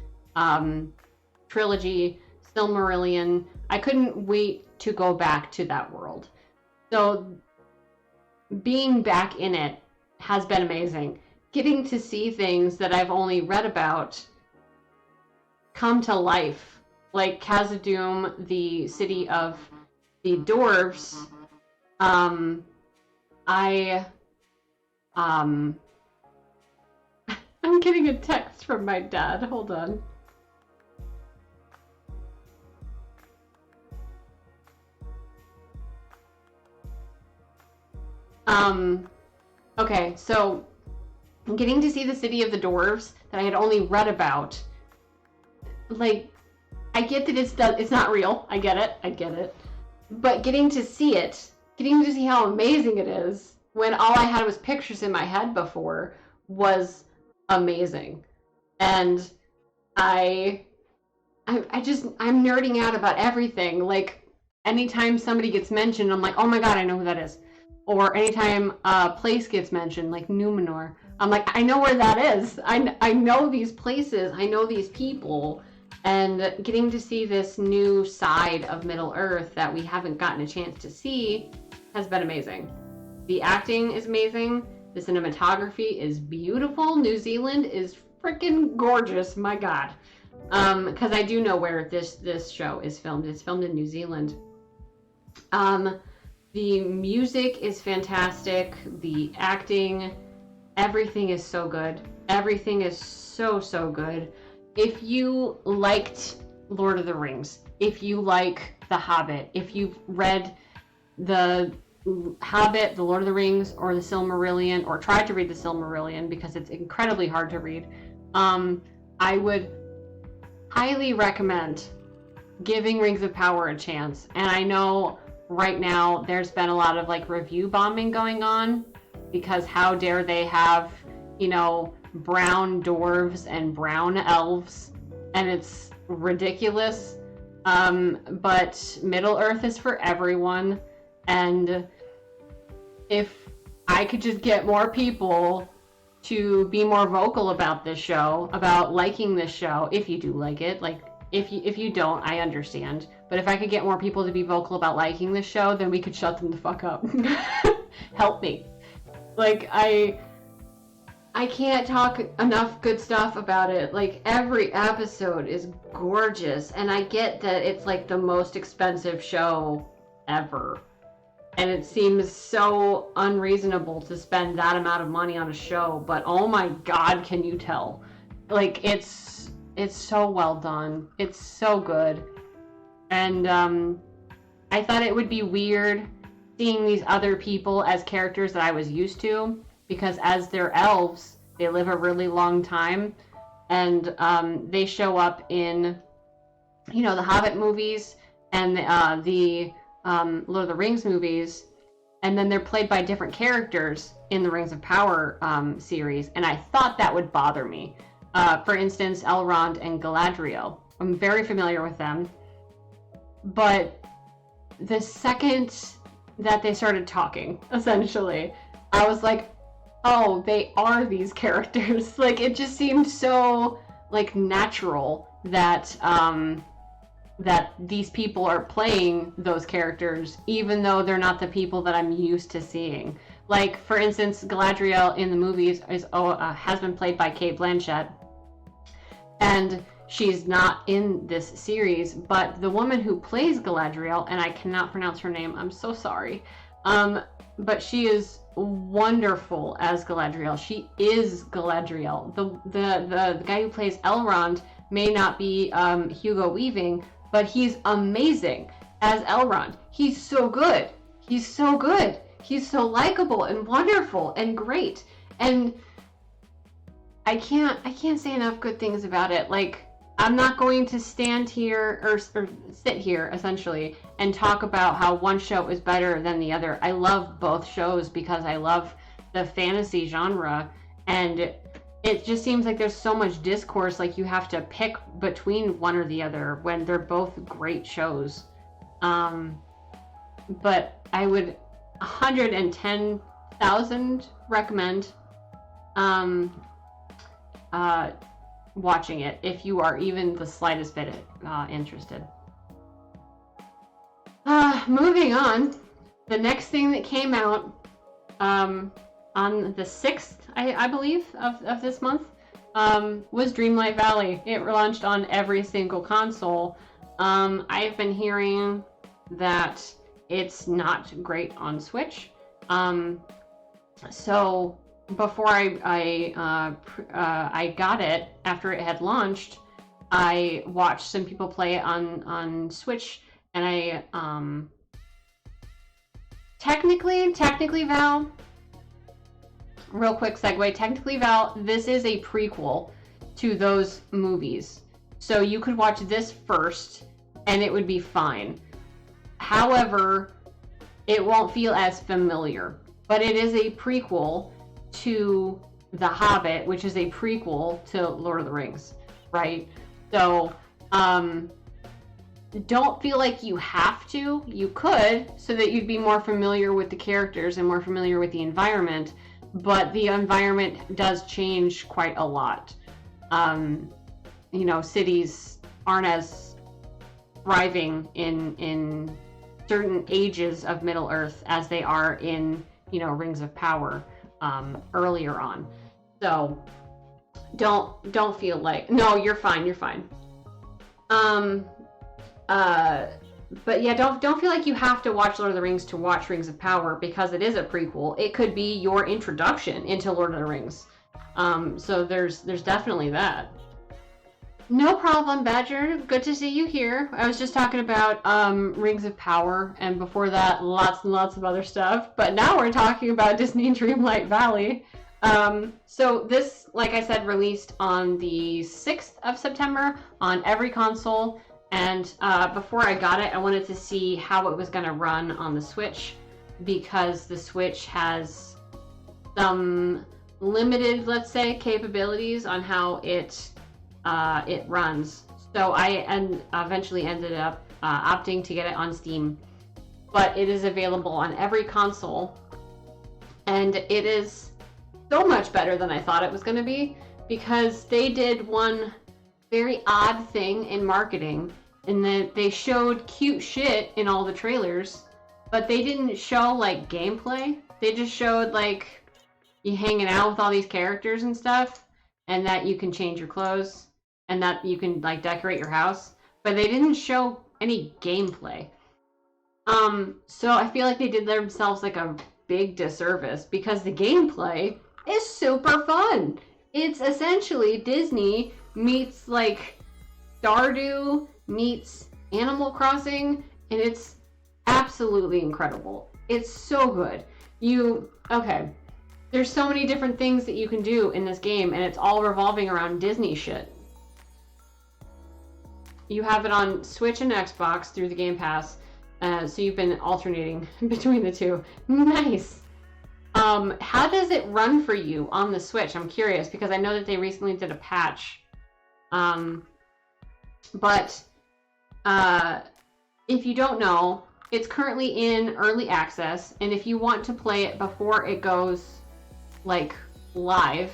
trilogy, Silmarillion, I couldn't wait to go back to that world. So being back in it has been amazing. Getting to see things that I've only read about come to life, like Khazad-dûm, the city of the dwarves. I'm getting a text from my dad. Hold on. Okay, so getting to see the city of the dwarves that I had only read about, like, I get that it's not real. I get it. But getting to see it, getting to see how amazing it is, when all I had was pictures in my head before, was amazing. And I'm nerding out about everything. Like, anytime somebody gets mentioned, I'm like, oh my god, I know who that is. Or anytime a place gets mentioned, like Numenor, I'm like, I know where that is. I know these places. I know these people. And getting to see this new side of Middle-earth that we haven't gotten a chance to see has been amazing. The acting is amazing. The cinematography is beautiful. New Zealand is freaking gorgeous. My god. Because I do know where this show is filmed. It's filmed in New Zealand. The music is fantastic. The acting, everything is so good. Everything is so good. If you liked Lord of the Rings, if you like The Hobbit, if you've read The Hobbit, The Lord of the Rings, or The Silmarillion, or tried to read The Silmarillion because it's incredibly hard to read, I would highly recommend giving Rings of Power a chance. And I know right now there's been a lot of like review bombing going on because how dare they have, you know, brown dwarves and brown elves, and it's ridiculous. But Middle-earth is for everyone, and if I could just get more people to be more vocal about this show, about liking this show, if you do like it, like if you don't, I understand. But if I could get more people to be vocal about liking this show, then we could shut them the fuck up. Help me. Like, I can't talk enough good stuff about it. Like, every episode is gorgeous, and I get that it's like the most expensive show ever. And it seems so unreasonable to spend that amount of money on a show, but oh my god, can you tell? Like, it's so well done. It's so good. And I thought it would be weird seeing these other people as characters that I was used to, because as they're elves, they live a really long time, and they show up in, the Hobbit movies and the Lord of the Rings movies, and then they're played by different characters in the Rings of Power series, and I thought that would bother me. For instance, Elrond and Galadriel. I'm very familiar with them, but the second that they started talking, essentially, I was like, oh, they are these characters. Like, it just seemed so, like, natural that that these people are playing those characters, even though they're not the people that I'm used to seeing. Like, for instance, Galadriel in the movies has been played by Cate Blanchett, and she's not in this series, but the woman who plays Galadriel, and I cannot pronounce her name, I'm so sorry, but she is wonderful as Galadriel. She is Galadriel. The guy who plays Elrond may not be Hugo Weaving, but he's amazing as Elrond. He's so good. He's so good. He's so likable and wonderful and great. And I can't say enough good things about it. Like, I'm not going to stand here or sit here essentially and talk about how one show is better than the other. I love both shows because I love the fantasy genre, and it just seems like there's so much discourse, like you have to pick between one or the other when they're both great shows. But I would 110,000 recommend watching it if you are even the slightest bit interested. Moving on, the next thing that came out on the 6th, I believe, of this month was Dreamlight Valley. It launched on every single console. I've been hearing that it's not great on Switch. So before I got it, after it had launched, I watched some people play it on Switch, and I technically, Val, real quick segue, technically, Val, this is a prequel to those movies. So you could watch this first and it would be fine. However, it won't feel as familiar, but it is a prequel to The Hobbit, which is a prequel to Lord of the Rings, right? So, don't feel like you have to. You could, so that you'd be more familiar with the characters and more familiar with the environment, but the environment does change quite a lot. Cities aren't as thriving in certain ages of Middle Earth as they are in, Rings of Power earlier on. So don't feel like, no, you're fine. But yeah, don't feel like you have to watch Lord of the Rings to watch Rings of Power, because it is a prequel. It could be your introduction into Lord of the Rings. So there's definitely that. No problem, Badger. Good to see you here. I was just talking about Rings of Power, and before that, lots and lots of other stuff. But now we're talking about Disney Dreamlight Valley. So this, like I said, released on the 6th of September on every console. And before I got it, I wanted to see how it was going to run on the Switch, because the Switch has some limited, let's say, capabilities on how it runs. So I eventually ended up opting to get it on Steam, but it is available on every console, and it is so much better than I thought it was going to be, because they did one very odd thing in marketing, in that they showed cute shit in all the trailers, but they didn't show like gameplay. They just showed like you hanging out with all these characters and stuff, and that you can change your clothes, and that you can like decorate your house, but they didn't show any gameplay. So I feel like they did themselves like a big disservice, because the gameplay is super fun. It's essentially Disney meets like Stardew meets Animal Crossing, and it's absolutely incredible. It's so good. Okay, there's so many different things that you can do in this game, and it's all revolving around Disney shit. You have it on Switch and Xbox through the Game Pass, so you've been alternating between the two. Nice. How does it run for you on the Switch? I'm curious, because I know that they recently did a patch. But if you don't know, it's currently in early access, and if you want to play it before it goes like live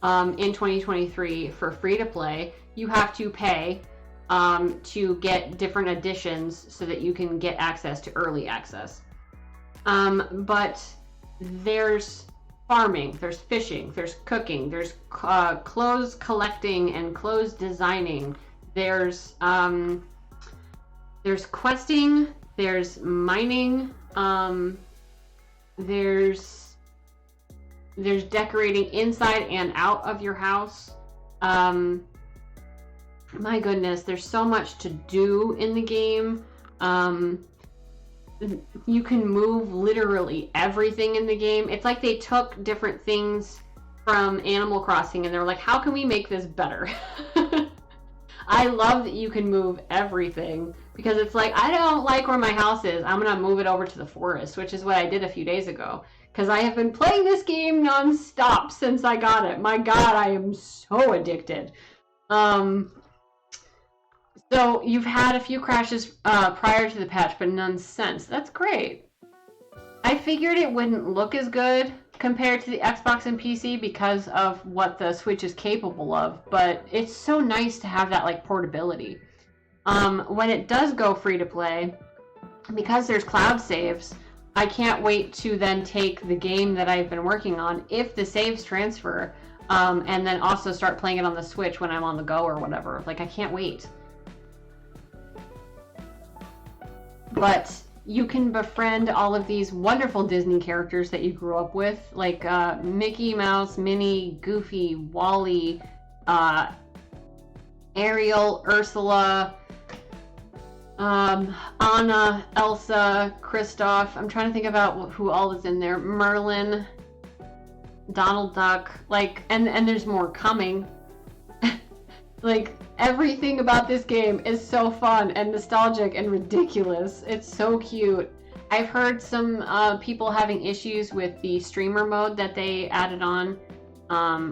in 2023 for free to play, you have to pay to get different editions so that you can get access to early access. But there's farming, there's fishing, there's cooking, there's clothes collecting and clothes designing, there's questing, there's mining, there's decorating inside and out of your house. My goodness, there's so much to do in the game. You can move literally everything in the game. It's like they took different things from Animal Crossing and they're like, how can we make this better? I love that you can move everything, because it's like, I don't like where my house is, I'm gonna move it over to the forest, which is what I did a few days ago, because I have been playing this game non-stop since I got it. My god, I am so addicted. So you've had a few crashes prior to the patch, but none since. That's great. I figured it wouldn't look as good compared to the Xbox and PC because of what the Switch is capable of, but it's so nice to have that like portability. When it does go free to play, because there's cloud saves, I can't wait to then take the game that I've been working on, if the saves transfer, and then also start playing it on the Switch when I'm on the go or whatever. Like, I can't wait. But you can befriend all of these wonderful Disney characters that you grew up with, like Mickey Mouse, Minnie, Goofy, Wally, Ariel, Ursula, Anna, Elsa, Kristoff. I'm trying to think about who all is in there. Merlin, Donald Duck, like, and there's more coming. Like, everything about this game is so fun and nostalgic and ridiculous. It's so cute. I've heard some people having issues with the streamer mode that they added on,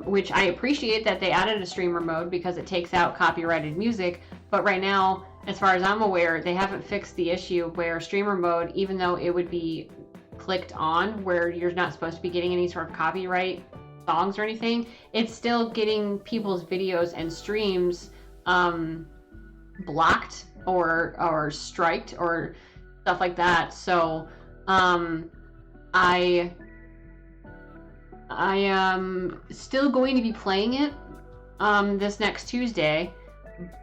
which I appreciate that they added a streamer mode because it takes out copyrighted music. But right now, as far as I'm aware, they haven't fixed the issue where streamer mode, even though it would be clicked on where you're not supposed to be getting any sort of copyright songs or anything, it's still getting people's videos and streams blocked or striked or stuff like that. So I am still going to be playing it this next Tuesday,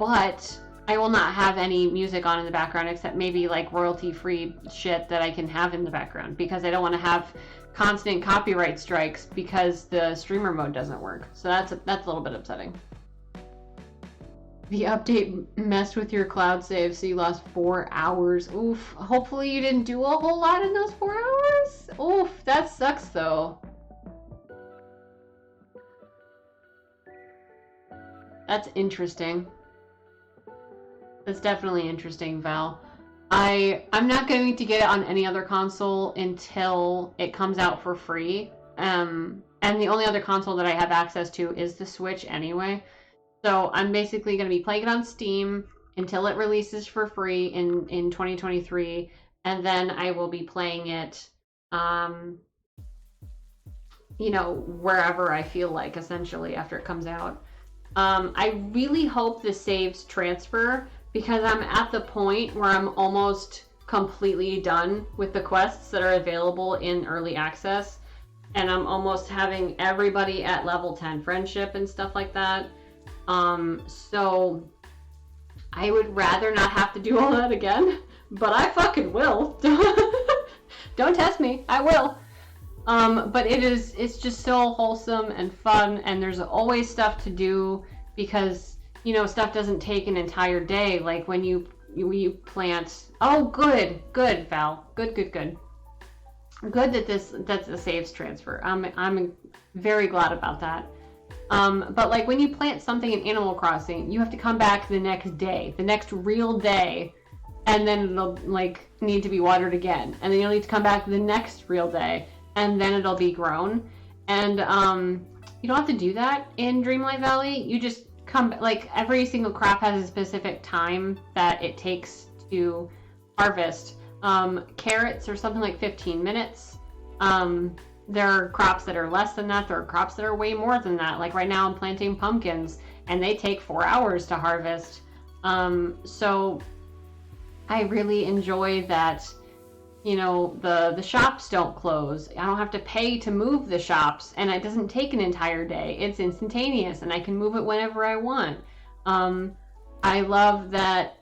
but I will not have any music on in the background except maybe like royalty-free shit that I can have in the background, because I don't want to have constant copyright strikes because the streamer mode doesn't work. So that's a little bit upsetting. The update messed with your cloud save, so you lost 4 hours. Oof. Hopefully you didn't do a whole lot in those 4 hours. Oof, that sucks though. That's interesting. That's definitely interesting, Val. I'm not going to get it on any other console until it comes out for free. And the only other console that I have access to is the Switch anyway. So I'm basically going to be playing it on Steam until it releases for free in 2023. And then I will be playing it, you know, wherever I feel like, essentially, after it comes out. I really hope the saves transfer, because I'm at the point where I'm almost completely done with the quests that are available in early access, and I'm almost having everybody at level 10 friendship and stuff like that. So I would rather not have to do all that again, but I fucking will. Don't test me, I will. But it's just so wholesome and fun, and there's always stuff to do, because, you know, stuff doesn't take an entire day. Like when you plant. Oh, good, Val. Good. Good that the saves transfer. I'm very glad about that. But like when you plant something in Animal Crossing, you have to come back the next day, the next real day, and then it'll like need to be watered again, and then you'll need to come back the next real day, and then it'll be grown. And you don't have to do that in Dreamlight Valley. You just come, like, every single crop has a specific time that it takes to harvest. Carrots are something like 15 minutes. There are crops that are less than that. There are crops that are way more than that. Like right now I'm planting pumpkins, and they take 4 hours to harvest. So I really enjoy that, you know, the shops don't close. I don't have to pay to move the shops, and it doesn't take an entire day. It's instantaneous, and I can move it whenever I want. I love that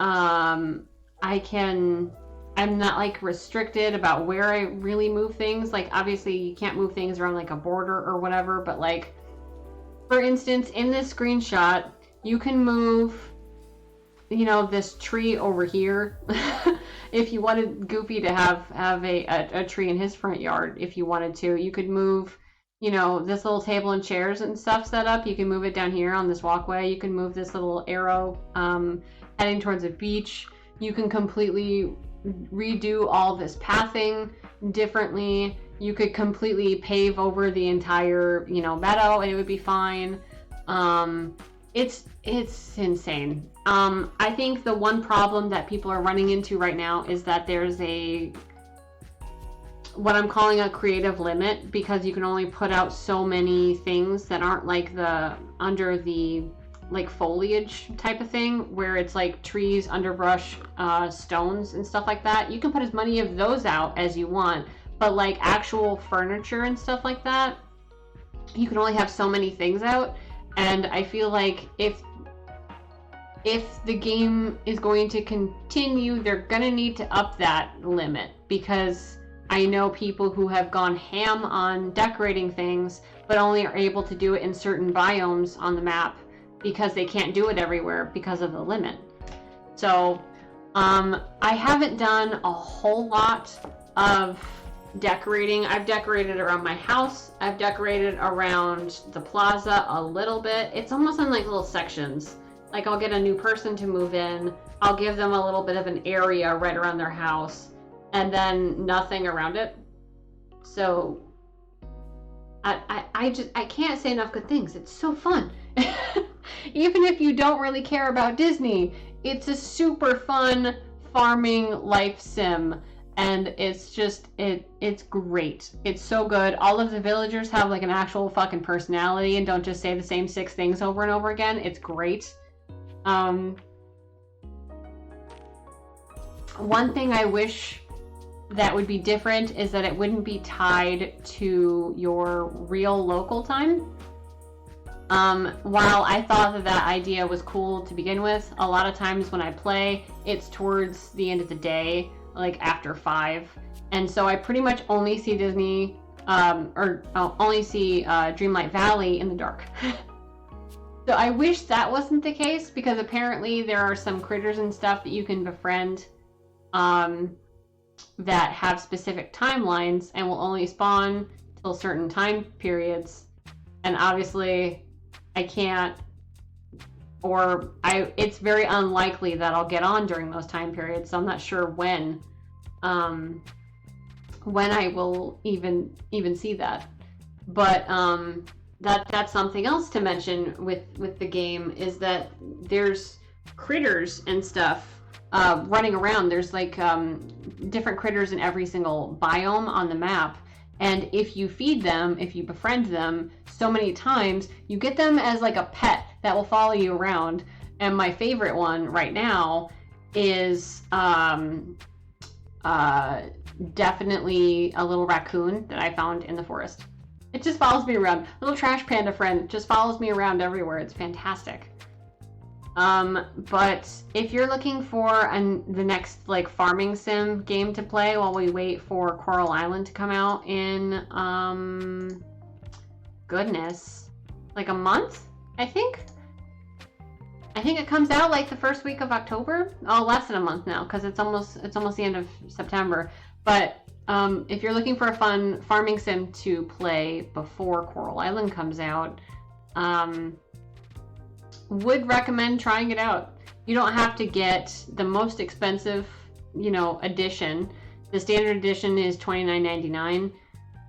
I'm not like restricted about where I really move things. Like obviously you can't move things around like a border or whatever, but like, for instance, in this screenshot, you can move, you know, this tree over here. If you wanted Goofy to have a tree in his front yard, if you wanted to, you could move, you know, this little table and chairs and stuff set up. You can move it down here on this walkway. You can move this little arrow heading towards a beach. You can completely redo all this pathing differently. You could completely pave over the entire, you know, meadow, and it would be fine. It's insane. I think the one problem that people are running into right now is that there's what I'm calling a creative limit, because you can only put out so many things that aren't like under the like foliage type of thing, where it's like trees, underbrush, stones and stuff like that. You can put as many of those out as you want, but like actual furniture and stuff like that, you can only have so many things out. And I feel like if the game is going to continue, they're gonna need to up that limit, because I know people who have gone ham on decorating things, but only are able to do it in certain biomes on the map, because they can't do it everywhere because of the limit. So I haven't done a whole lot of decorating. I've decorated around my house. I've decorated around the plaza a little bit. It's almost in like little sections. Like I'll get a new person to move in. I'll give them a little bit of an area right around their house, and then nothing around it. So I can't say enough good things. It's so fun. Even if you don't really care about Disney, it's a super fun farming life sim, and it's just it's great. It's so good. All of the villagers have like an actual fucking personality and don't just say the same 6 things over and over again. It's great. One thing I wish that would be different is that it wouldn't be tied to your real local time. While I thought that idea was cool to begin with, a lot of times when I play, it's towards the end of the day, like after 5. And so I pretty much only see Disney, only see Dreamlight Valley in the dark. So I wish that wasn't the case, because apparently there are some critters and stuff that you can befriend that have specific timelines and will only spawn till certain time periods. And obviously I can't, it's very unlikely that I'll get on during those time periods, so I'm not sure when I will even see that. But that's something else to mention with the game, is that there's critters and stuff running around. There's like different critters in every single biome on the map, and if you feed them, if you befriend them so many times, you get them as like a pet that will follow you around. And my favorite one right now is definitely a little raccoon that I found in the forest. It just follows me around. Little trash panda friend just follows me around everywhere. It's fantastic. But if you're looking for the next like farming sim game to play while we wait for Coral Island to come out in goodness, like a month, I think it comes out like the first week of October. Oh, less than a month now because it's almost the end of September. But if you're looking for a fun farming sim to play before Coral Island comes out, would recommend trying it out. You don't have to get the most expensive, edition. The standard edition is $29.99,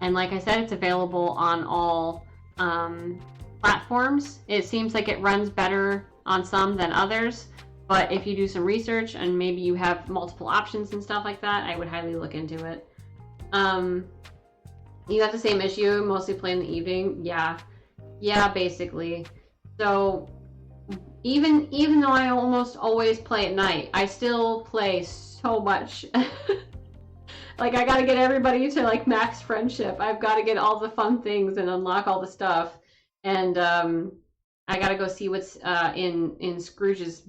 and like I said, it's available on all platforms. It seems like it runs better on some than others, but if you do some research and maybe you have multiple options and stuff like that, I would highly look into it. You have the same issue, mostly play in the evening. Yeah, basically. So even though I almost always play at night, I still play so much. Like, I gotta get everybody to like max friendship. I've got to get all the fun things and unlock all the stuff, and I gotta go see what's in Scrooge's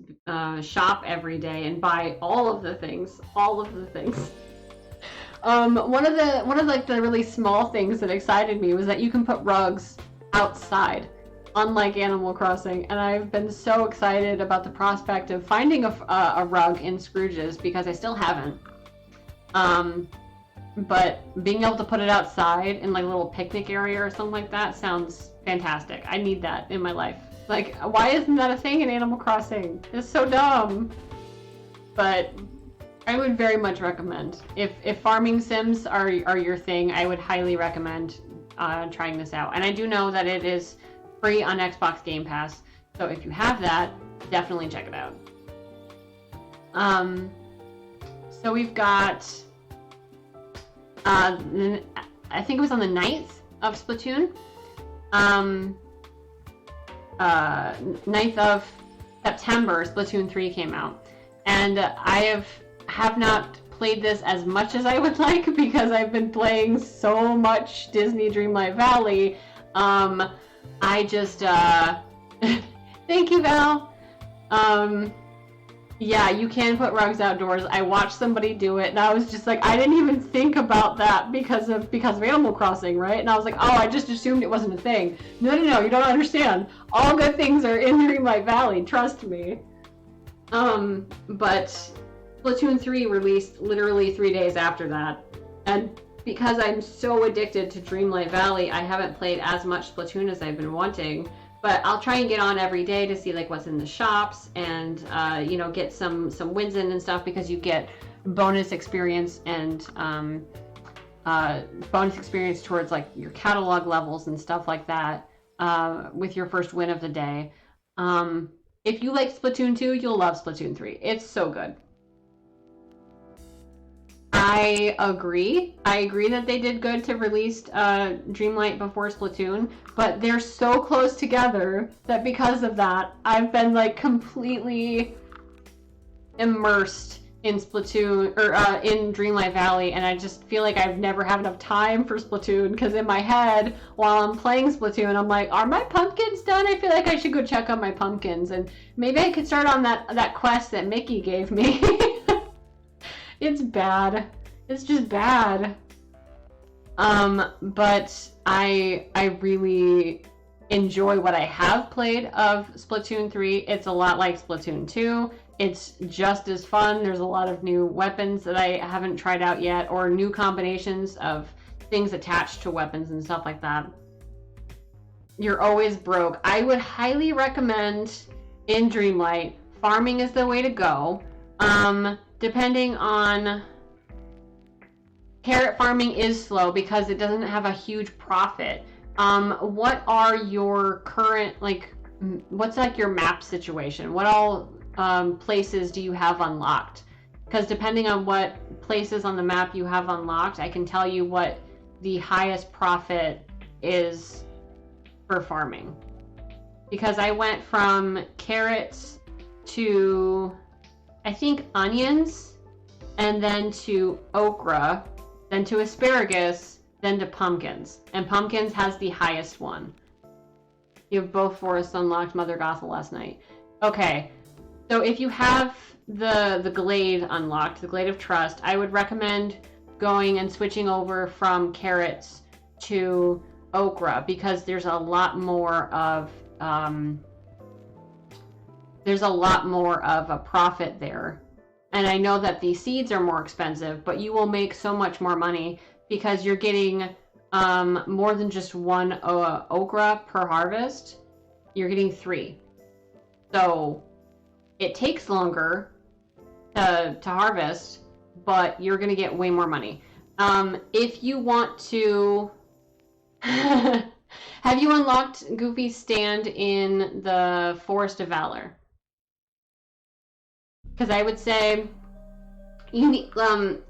shop every day and buy all of the things. One of the really small things that excited me was that you can put rugs outside, unlike Animal Crossing, and I've been so excited about the prospect of finding a rug in Scrooge's because I still haven't. But being able to put it outside in like a little picnic area or something like that sounds fantastic. I need that in my life. Like, why isn't that a thing in Animal Crossing? It's so dumb. But I would very much recommend. If farming sims are your thing, I would highly recommend trying this out. And I do know that it is free on Xbox Game Pass, so if you have that, definitely check it out. So we've got I think it was on the 9th of Splatoon. 9th of September, Splatoon 3 came out, and I have not played this as much as I would like because I've been playing so much Disney Dreamlight Valley. I just thank you, Val. Yeah, you can put rugs outdoors. I watched somebody do it, and I was just like, I didn't even think about that because of Animal Crossing, right? And I was like, oh, I just assumed it wasn't a thing. No, you don't understand. All good things are in Dreamlight Valley, trust me. But Splatoon 3 released literally 3 days after that, and because I'm so addicted to Dreamlight Valley, I haven't played as much Splatoon as I've been wanting. But I'll try and get on every day to see like what's in the shops and get some wins in and stuff, because you get bonus experience and bonus experience towards like your catalog levels and stuff like that with your first win of the day. If you like Splatoon 2, you'll love Splatoon 3. It's so good. I agree that they did good to release Dreamlight before Splatoon, but they're so close together that because of that, I've been like completely immersed in Splatoon, or in Dreamlight Valley, and I just feel like I've never had enough time for Splatoon, because in my head, while I'm playing Splatoon, I'm like, are my pumpkins done? I feel like I should go check on my pumpkins, and maybe I could start on that quest that Mickey gave me. It's bad. It's just bad. But I really enjoy what I have played of Splatoon 3. It's a lot like Splatoon 2. It's just as fun. There's a lot of new weapons that I haven't tried out yet, or new combinations of things attached to weapons and stuff like that. You're always broke. I would highly recommend in Dreamlight, farming is the way to go. Depending on... Carrot farming is slow because it doesn't have a huge profit. What are your current, what's your map situation? What all places do you have unlocked? Because depending on what places on the map you have unlocked, I can tell you what the highest profit is for farming. because I went from carrots to, I think, onions, and then to okra, then to asparagus, then to pumpkins. And pumpkins has the highest one. You have both forests unlocked, Mother Gothel last night. Okay, so if you have the glade unlocked, the Glade of Trust, I would recommend going and switching over from carrots to okra, because there's a lot more of a profit there. And I know that the seeds are more expensive, but you will make so much more money because you're getting more than just one okra per harvest. You're getting 3. So it takes longer to harvest, but you're going to get way more money. If you want to... Have you unlocked Goofy's stand in the Forest of Valor? Because I would say, you need,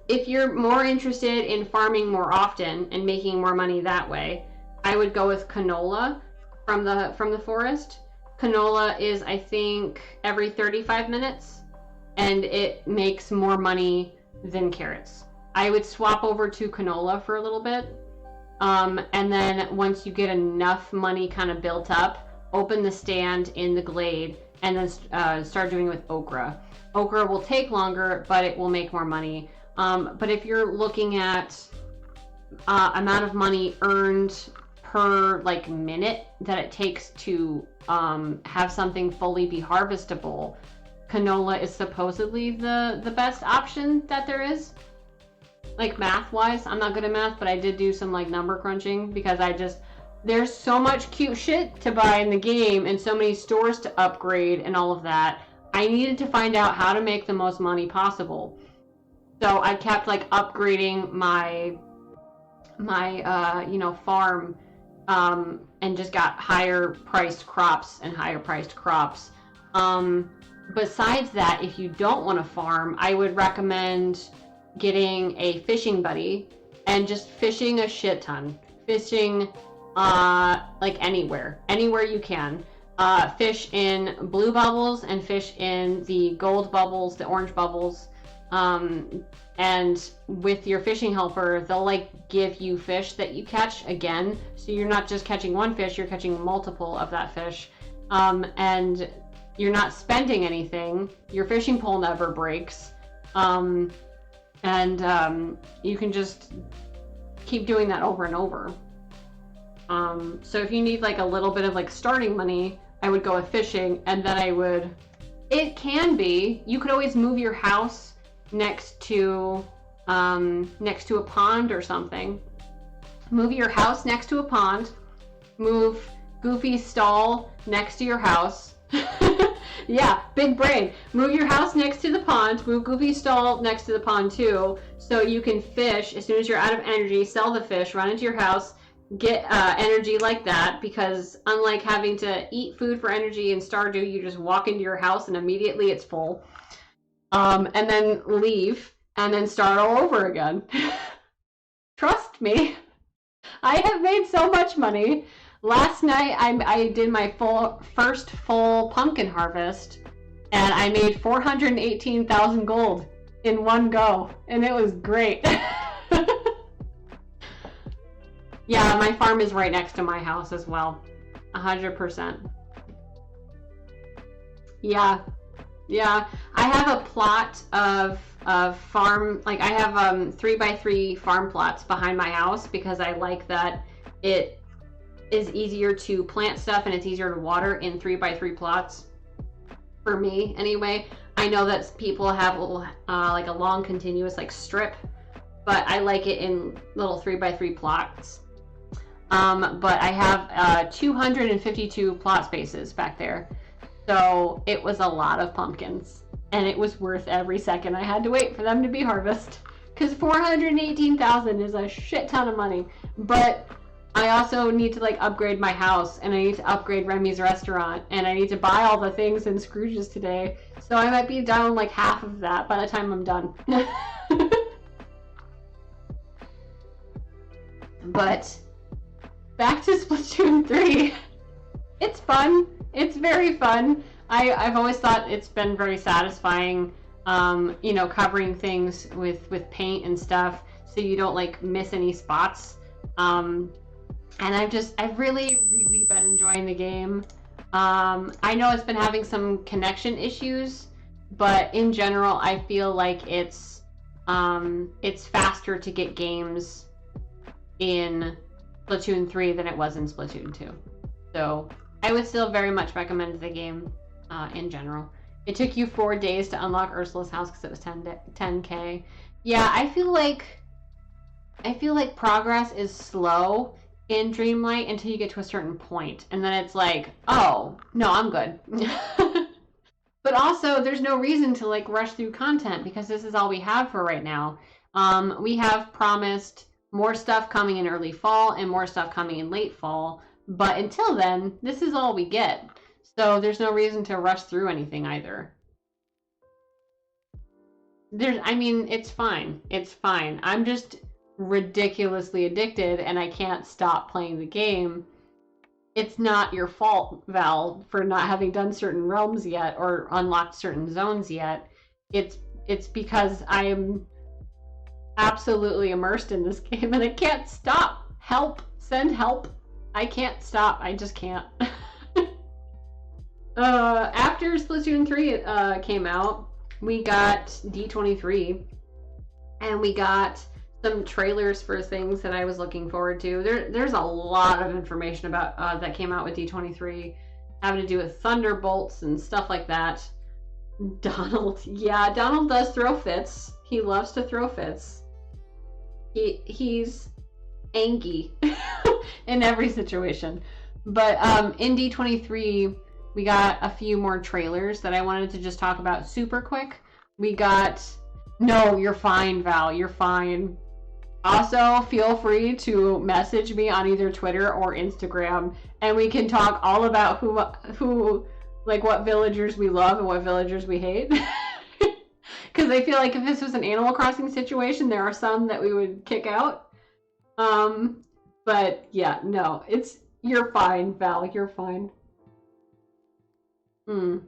if you're more interested in farming more often and making more money that way, I would go with canola from the forest. Canola is, I think, every 35 minutes, and it makes more money than carrots. I would swap over to canola for a little bit, and then once you get enough money kind of built up, open the stand in the glade, and then start doing it with okra. Okra will take longer, but it will make more money. But if you're looking at amount of money earned per like minute that it takes to have something fully be harvestable, canola is supposedly the best option that there is. Like math wise, I'm not good at math, but I did do some like number crunching because there's so much cute shit to buy in the game and so many stores to upgrade and all of that. I needed to find out how to make the most money possible. So I kept like upgrading my farm, and just got higher priced crops and higher priced crops. Besides that, if you don't want to farm, I would recommend getting a fishing buddy and just fishing a shit ton. Fishing like anywhere you can. Fish in blue bubbles and fish in the gold bubbles, the orange bubbles. And with your fishing helper, they'll like give you fish that you catch again. So you're not just catching one fish, you're catching multiple of that fish. And you're not spending anything. Your fishing pole never breaks. And you can just keep doing that over and over. So if you need like a little bit of like starting money, I would go with fishing, and then it can be, you could always move your house next to a pond or something. Move your house next to a pond, move Goofy's stall next to your house. Yeah, big brain. Move your house next to the pond, move Goofy's stall next to the pond too, so you can fish as soon as you're out of energy, sell the fish, run into your house, get energy like that, because unlike having to eat food for energy in Stardew, you just walk into your house and immediately it's full. And then leave, and then start all over again. Trust me, I have made so much money. Last night I did my first full pumpkin harvest, and I made 418,000 gold in one go, and it was great. Yeah, my farm is right next to my house as well. 100%. Yeah. I have a plot of farm, like I have 3x3 farm plots behind my house because I like that it is easier to plant stuff and it's easier to water in 3x3 plots. For me, anyway. I know that people have a little, like a long continuous like strip, but I like it in little 3x3 plots. But I have 252 plot spaces back there, so it was a lot of pumpkins, and it was worth every second I had to wait for them to be harvested, because 418,000 is a shit ton of money. But I also need to like upgrade my house, and I need to upgrade Remy's restaurant, and I need to buy all the things in Scrooge's today, so I might be down like half of that by the time I'm done. But back to Splatoon 3. It's fun. It's very fun. I've always thought it's been very satisfying, covering things with paint and stuff so you don't like miss any spots. And I've really, really been enjoying the game. I know it's been having some connection issues, but in general, I feel like it's faster to get games in Splatoon 3 than it was in Splatoon 2. So I would still very much recommend the game in general. It took you 4 days to unlock Ursula's house because it was 10K. Yeah, I feel like progress is slow in Dreamlight until you get to a certain point, and then it's like, oh no, I'm good. But also, there's no reason to like rush through content because this is all we have for right now. We have promised more stuff coming in early fall and more stuff coming in late fall, but until then, this is all we get. So there's no reason to rush through anything either. It's fine. It's fine. I'm just ridiculously addicted and I can't stop playing the game. It's not your fault, Val, for not having done certain realms yet or unlocked certain zones yet. It's because I am absolutely immersed in this game and I can't stop. Help. Send help. I can't stop. I just can't. After Splatoon 3 came out, we got D23 and we got some trailers for things that I was looking forward to. There's a lot of information about that came out with D23 having to do with Thunderbolts and stuff like that. Donald. Yeah, Donald does throw fits. He loves to throw fits. He's angry in every situation. But in D23, we got a few more trailers that I wanted to just talk about super quick. We got... No, you're fine, Val. You're fine. Also, feel free to message me on either Twitter or Instagram, and we can talk all about who like what villagers we love and what villagers we hate. Because I feel like if this was an Animal Crossing situation, there are some that we would kick out. But yeah, no, you're fine, Val. You're fine. I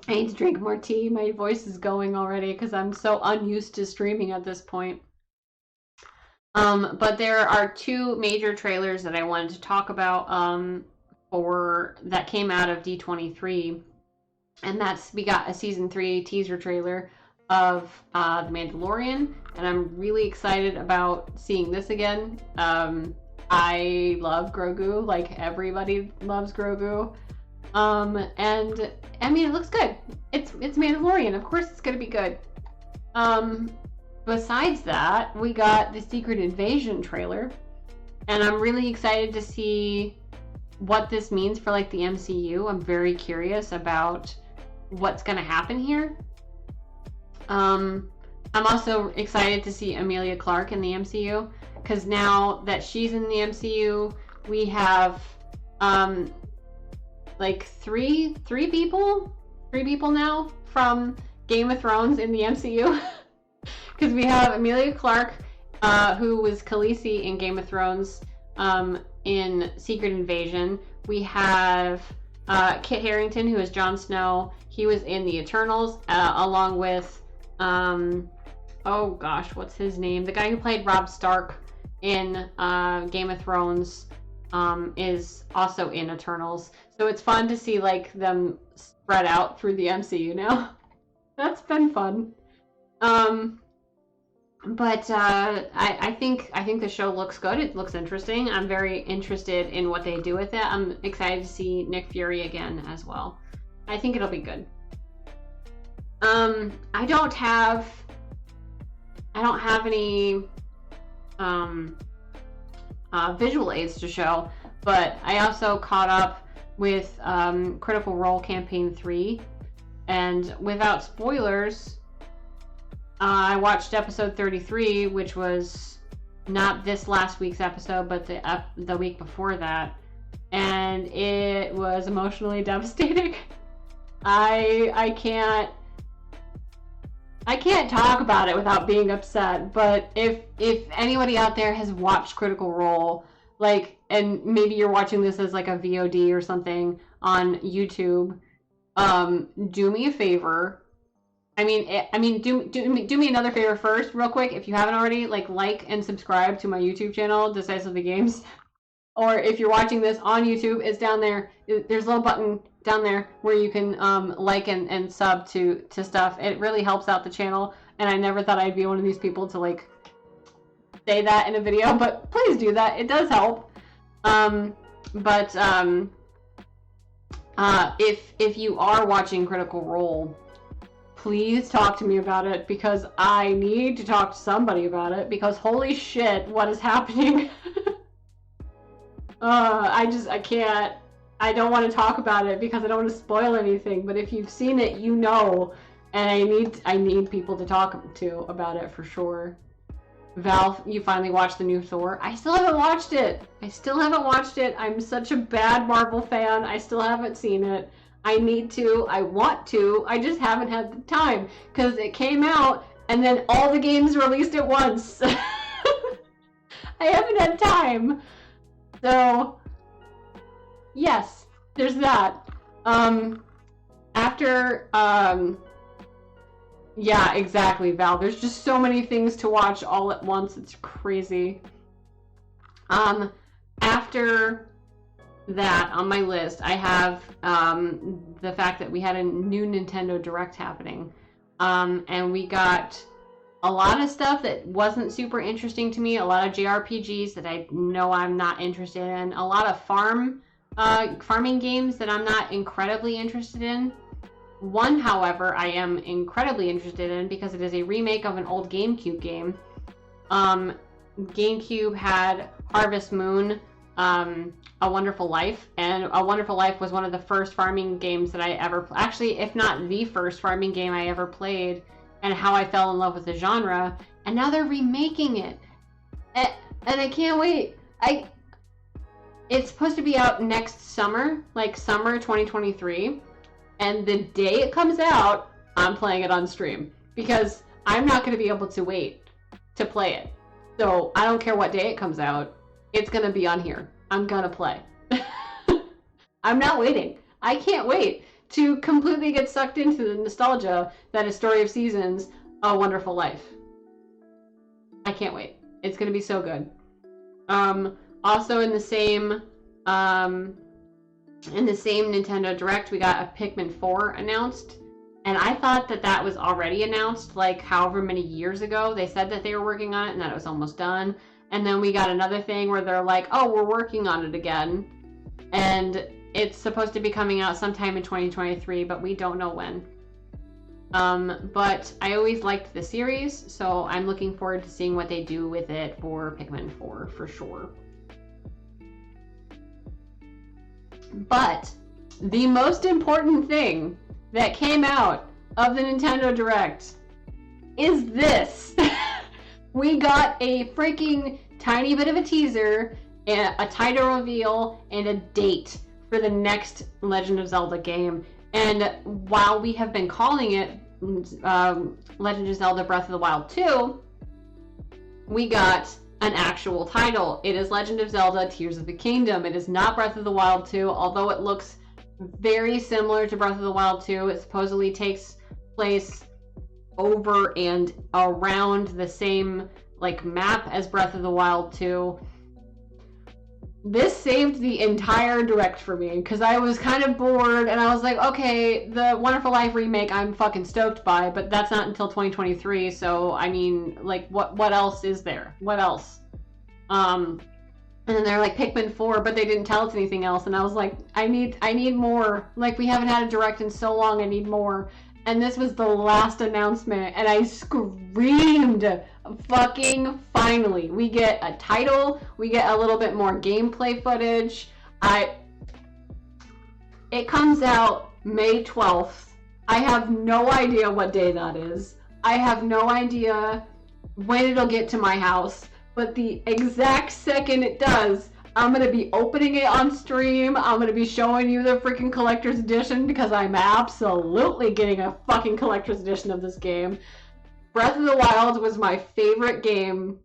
need to drink more tea. My voice is going already because I'm so unused to streaming at this point. But there are two major trailers that I wanted to talk about that came out of D23. And we got a Season 3 teaser trailer of The Mandalorian. And I'm really excited about seeing this again. I love Grogu, like everybody loves Grogu. And I mean, it looks good. It's Mandalorian. Of course it's gonna be good. Besides that, we got the Secret Invasion trailer, and I'm really excited to see what this means for like the MCU. I'm very curious about what's gonna happen here. I'm also excited to see Emilia Clarke in the MCU, because now that she's in the MCU, we have like three people now from Game of Thrones in the MCU. Because we have Emilia Clarke, who was Khaleesi in Game of Thrones, in Secret Invasion. We have Kit Harington, who is Jon Snow. He was in the Eternals, along with oh gosh, what's his name? The guy who played Robb Stark in Game of Thrones is also in Eternals. So it's fun to see like them spread out through the MCU now. That's been fun. But I think the show looks good. It looks interesting. I'm very interested in what they do with it. I'm excited to see Nick Fury again as well. I think it'll be good. I don't have any visual aids to show, but I also caught up with Critical Role Campaign 3, and without spoilers, I watched episode 33, which was not this last week's episode, but the week before that, and it was emotionally devastating. I can't talk about it without being upset, but if anybody out there has watched Critical Role, like, and maybe you're watching this as like a VOD or something, on YouTube, do me a favor. Do me another favor first, real quick. If you haven't already, like and subscribe to my YouTube channel, Decisively Games. Or if you're watching this on YouTube, it's down there. There's a little button down there where you can like and sub to stuff. It really helps out the channel, and I never thought I'd be one of these people to like say that in a video, but please do that. It does help. If you are watching Critical Role, please talk to me about it, because I need to talk to somebody about it, because holy shit, what is happening? I can't. I don't want to talk about it because I don't want to spoil anything, but if you've seen it, you know, and I need people to talk to about it for sure. Val, you finally watched the new Thor? I still haven't watched it. I'm such a bad Marvel fan. I still haven't seen it. I need to. I want to. I just haven't had the time because it came out and then all the games released at once. I haven't had time. So, yes, there's that. Yeah, exactly, Val. There's just so many things to watch all at once. It's crazy. After that, on my list, I have the fact that we had a new Nintendo Direct happening. And we got a lot of stuff that wasn't super interesting to me, a lot of JRPGs that I know I'm not interested in, a lot of farming games that I'm not incredibly interested in. One, however, I am incredibly interested in because it is a remake of an old GameCube game. GameCube had Harvest Moon, A Wonderful Life, and A Wonderful Life was one of the first farming games that I ever, actually, if not the first farming game I ever played, and how I fell in love with the genre. And now they're remaking it, and I can't wait. It's supposed to be out next summer, like summer 2023. And the day it comes out, I'm playing it on stream because I'm not going to be able to wait to play it. So I don't care what day it comes out. It's going to be on here. I'm going to play. I'm not waiting. I can't wait to completely get sucked into the nostalgia that is Story of Seasons, A Wonderful Life. I can't wait. It's going to be so good. Also in the same Nintendo Direct, we got a Pikmin 4 announced, and I thought that was already announced, like however many years ago. They said that they were working on it and that it was almost done, and then we got another thing where they're like, oh, we're working on it again, and it's supposed to be coming out sometime in 2023, but we don't know when. But I always liked the series, so I'm looking forward to seeing what they do with it for Pikmin 4 for sure. But the most important thing that came out of the Nintendo Direct is this. We got a freaking tiny bit of a teaser, a title reveal, and a date for the next Legend of Zelda game. And while we have been calling it Legend of Zelda Breath of the Wild 2, we got an actual title. It is Legend of Zelda Tears of the Kingdom. It is not Breath of the Wild 2, although it looks very similar to Breath of the Wild 2. It supposedly takes place over and around the same map as Breath of the Wild 2. This saved the entire Direct for me because I was kind of bored and I was like, okay, the Wonderful Life remake I'm fucking stoked by, but that's not until 2023, so I mean, what else is there? What else? And then they're like Pikmin 4, but they didn't tell us anything else, and I was like, I need more. We haven't had a Direct in so long, I need more. And this was the last announcement, and I screamed, fucking finally. We get a title, we get a little bit more gameplay footage. It comes out May 12th. I have no idea what day that is. I have no idea when it'll get to my house, but the exact second it does, I'm going to be opening it on stream. I'm going to be showing you the freaking collector's edition because I'm absolutely getting a fucking collector's edition of this game. Breath of the Wild was my favorite game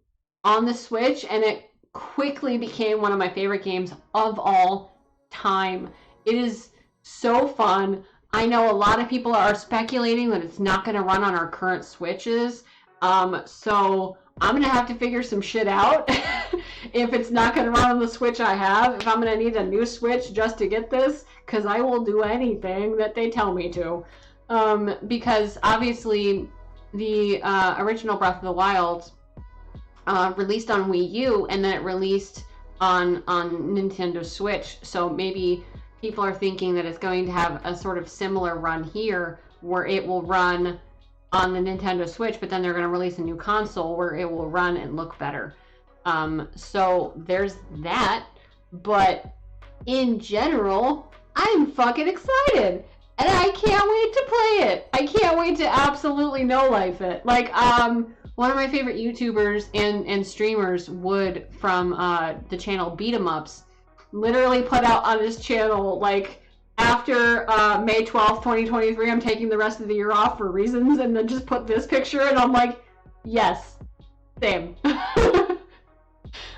on the Switch, and it quickly became one of my favorite games of all time. It is So fun. I know a lot of people are speculating that it's not going to run on our current Switches. So I'm going to have to figure some shit out if it's not going to run on the Switch I have. If I'm going to need a new Switch just to get this, because I will do anything that they tell me to. Because obviously the original Breath of the Wild released on Wii U, and then it released on Nintendo Switch. So maybe people are thinking that it's going to have a sort of similar run here, where it will run on the Nintendo Switch, but then they're going to release a new console where it will run and look better. So there's that. But in general, I'm fucking excited. And I can't wait to play it. I can't wait to absolutely no-life it. Like, one of my favorite YouTubers and streamers, Wood, from the channel Beat 'em Ups, literally put out on his channel, like, after May 12th, 2023, I'm taking the rest of the year off for reasons, and then just put this picture, and I'm like, yes, same.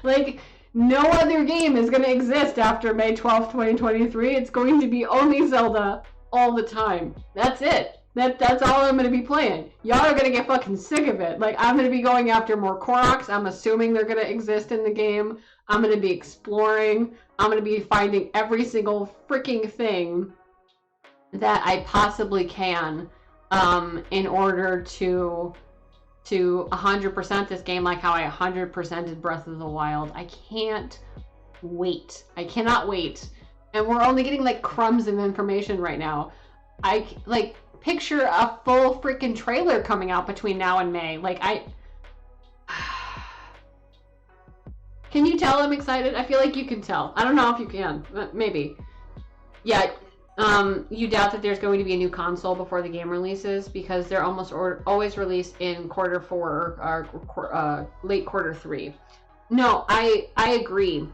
Like, no other game is going to exist after May 12th, 2023. It's going to be only Zelda all the time. That's it. That's all I'm going to be playing. Y'all are going to get fucking sick of it. Like, I'm going to be going after more Koroks. I'm assuming they're going to exist in the game. I'm going to be exploring. I'm going to be finding every single freaking thing that I possibly can in order to 100% this game, like how I 100%ed Breath of the Wild. I can't wait. I cannot wait. And we're only getting like crumbs of information right now. I like picture a full freaking trailer coming out between now and May. Like, can you tell I'm excited? I feel like you can tell. I don't know if you can. Maybe. Yeah. You doubt that there's going to be a new console before the game releases, because they're almost always released in quarter 4 or late quarter 3. No, I agree.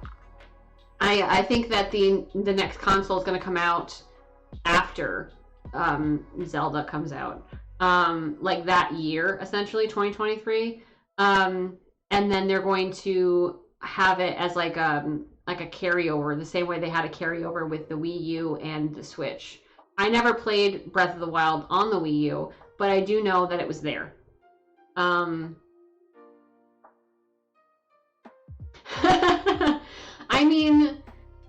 I think that the next console is going to come out after Zelda comes out, like that year, essentially 2023, and then they're going to have it as like a carryover, the same way they had a carryover with the Wii U and the Switch. I never played Breath of the Wild on the Wii U, but I do know that it was there. I mean,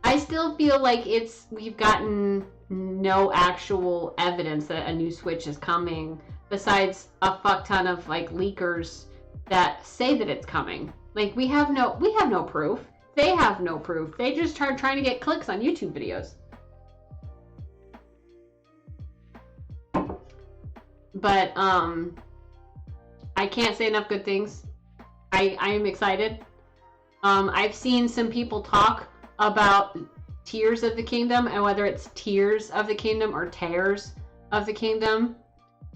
I still feel like we've gotten no actual evidence that a new Switch is coming, besides a fuck ton of like leakers that say that it's coming. Like, we have no proof. They have no proof. They just trying to get clicks on YouTube videos. But I can't say enough good things. I am excited. I've seen some people talk about Tears of the Kingdom, and whether it's Tears of the Kingdom or Tears of the Kingdom.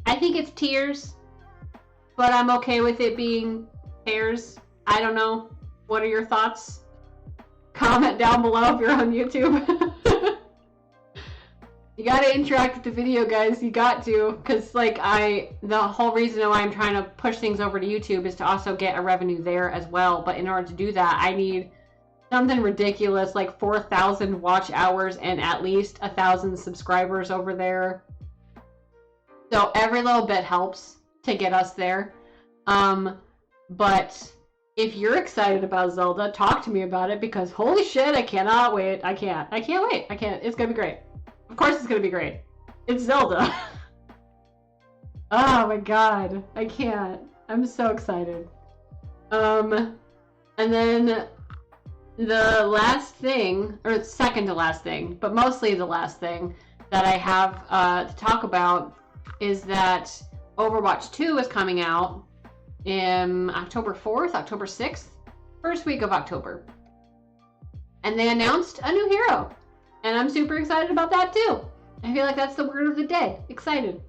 I think it's Tears, but I'm okay with it being Tears. I don't know. What are your thoughts? Comment down below if you're on YouTube. You gotta interact with the video, guys. You got to, because like the whole reason why I'm trying to push things over to YouTube is to also get a revenue there as well. But in order to do that, I need something ridiculous like 4,000 watch hours and at least 1,000 subscribers over there. So every little bit helps to get us there. But if you're excited about Zelda, talk to me about it, because holy shit, I cannot wait. I can't wait. It's gonna be great. Of course it's gonna be great. It's Zelda. Oh my god. I can't. I'm so excited. And then the last thing, or second to last thing, but mostly the last thing that I have to talk about is that Overwatch 2 is coming out in October 4th, October 6th, first week of October. And they announced a new hero. And I'm super excited about that too. I feel like that's the word of the day. Excited.